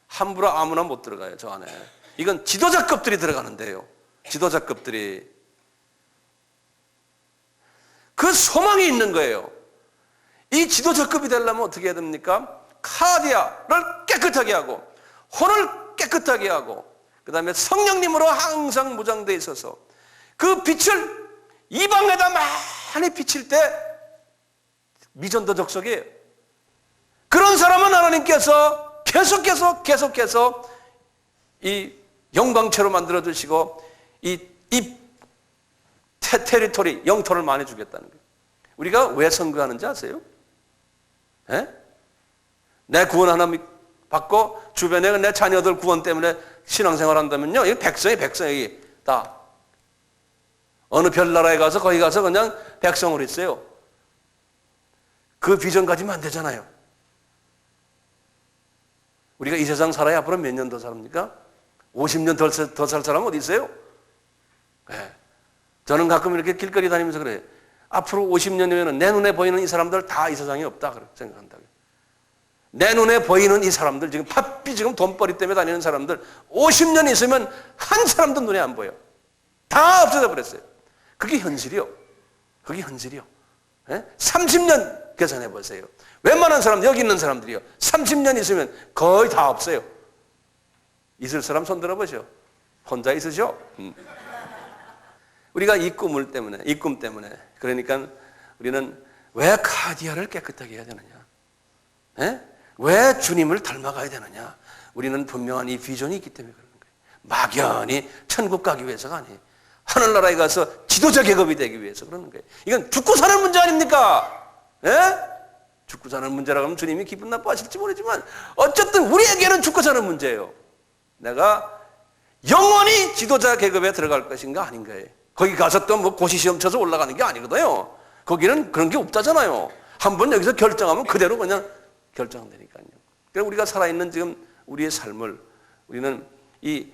함부로 아무나 못 들어가요, 저 안에. 이건 지도자급들이 들어가는데요. 지도자급들이. 그 소망이 있는 거예요. 이 지도자급이 되려면 어떻게 해야 됩니까? 카디아를 깨끗하게 하고, 혼을 깨끗하게 하고, 그 다음에 성령님으로 항상 무장되어 있어서 그 빛을 이방에다 많이 비칠 때 미전도 적석이에요. 그런 사람은 하나님께서 계속해서 이 영광체로 만들어주시고 이 테리토리, 영토를 많이 주겠다는 거예요. 우리가 왜 선거하는지 아세요? 에? 내 구원 하나 받고 주변에 내 자녀들 구원 때문에 신앙생활 한다면요, 이 백성이 다 어느 별나라에 가서 거기 가서 그냥 백성으로 있어요. 그 비전 가지면 안 되잖아요. 우리가 이 세상 살아야 앞으로 몇 년 더 삽니까? 50년 더 살 사람 어디 있어요? 네. 저는 가끔 이렇게 길거리 다니면서 그래요. 앞으로 50년이면 내 눈에 보이는 이 사람들 다 이 세상에 없다 생각한다고요. 내 눈에 보이는 이 사람들, 지금 바삐 지금 돈벌이 때문에 다니는 사람들 50년 있으면 한 사람도 눈에 안 보여. 다 없어져 버렸어요. 그게 현실이요. 그게 현실이요. 네? 30년 계산해 보세요. 웬만한 사람, 여기 있는 사람들이요, 30년 있으면 거의 다 없어요. 있을 사람 손 들어보시오. 혼자 있으시오? 우리가 이 꿈 때문에, 그러니까 우리는 왜 카디아를 깨끗하게 해야 되느냐? 네? 왜 주님을 닮아가야 되느냐? 우리는 분명한 이 비전이 있기 때문에 그러는 거예요. 막연히 천국 가기 위해서가 아니에요. 하늘나라에 가서 지도자 계급이 되기 위해서 그러는 거예요. 이건 죽고 사는 문제 아닙니까? 예? 죽고 사는 문제라고 하면 주님이 기분 나빠하실지 모르지만 어쨌든 우리에게는 죽고 사는 문제예요. 내가 영원히 지도자 계급에 들어갈 것인가 아닌가요? 거기 가서 또 뭐 고시시험 쳐서 올라가는 게 아니거든요. 거기는 그런 게 없다잖아요. 한번 여기서 결정하면 그대로 그냥 결정된다니까요. 그러니까 우리가 살아있는 지금 우리의 삶을 우리는 이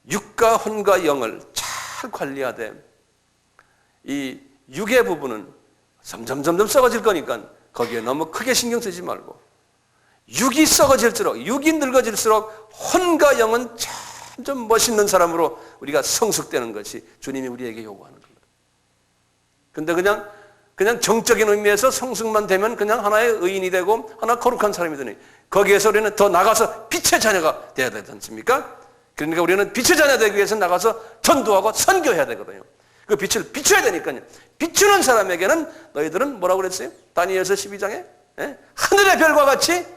육과 혼과 영을 잘 관리하되 이 육의 부분은 점점 썩어질 거니까 거기에 너무 크게 신경 쓰지 말고, 육이 썩어질수록, 육이 늙어질수록 혼과 영은 점점 멋있는 사람으로 우리가 성숙되는 것이 주님이 우리에게 요구하는 겁니다. 근데 그냥 정적인 의미에서 성숙만 되면 그냥 하나의 의인이 되고 하나 거룩한 사람이 되니, 거기에서 우리는 더 나가서 빛의 자녀가 되어야 되지 않습니까? 그러니까 우리는 빛의 자녀 되기 위해서 나가서 전도하고 선교해야 되거든요. 그 빛을 비춰야 되니까요. 비추는 사람에게는 너희들은 뭐라고 그랬어요? 다니엘서 12장에 하늘의 별과 같이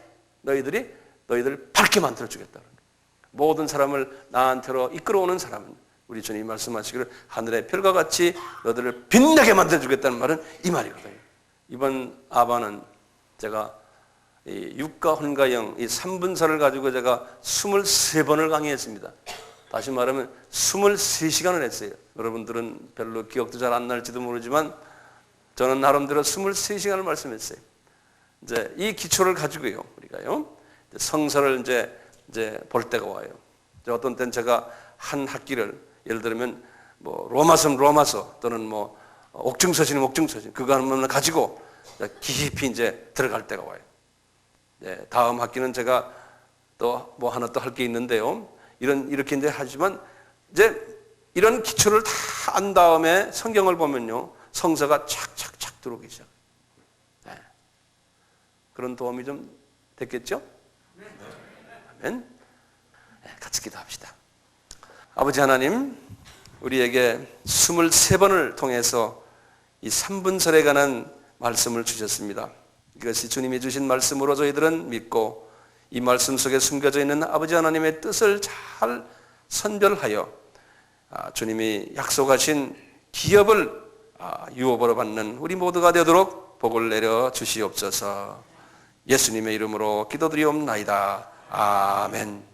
너희들 밝게 만들어 주겠다. 모든 사람을 나한테로 이끌어오는 사람은 우리 주님이 말씀하시기를 하늘의 별과 같이 너희들을 빛나게 만들어 주겠다는 말은 이 말이거든요. 이번 아바는 제가 이 육과 혼과 영, 이 3분사를 가지고 제가 23번을 강의했습니다. 다시 말하면 23시간을 했어요. 여러분들은 별로 기억도 잘 안 날지도 모르지만 저는 나름대로 23시간을 말씀했어요. 이제 이 기초를 가지고요, 우리가요, 성서를 이제 볼 때가 와요. 어떤 때는 제가 한 학기를, 예를 들면 뭐 로마서 또는 뭐 옥중서신이면 옥중서신, 그거 하나만 가지고 깊이 이제 들어갈 때가 와요. 네, 다음 학기는 제가 또 뭐 하나 또 할 게 있는데요. 이렇게 이제 하지만 이제 이런 기초를 다 안 다음에 성경을 보면요, 성서가 착착착 들어오기 시작. 네. 그런 도움이 좀 됐겠죠? 아멘. 네, 같이 기도합시다. 아버지 하나님, 우리에게 23번을 통해서 이 3분설에 관한 말씀을 주셨습니다. 이것이 주님이 주신 말씀으로 저희들은 믿고 이 말씀 속에 숨겨져 있는 아버지 하나님의 뜻을 잘 선별하여 주님이 약속하신 기업을 유업으로 받는 우리 모두가 되도록 복을 내려 주시옵소서. 예수님의 이름으로 기도드리옵나이다. 아멘.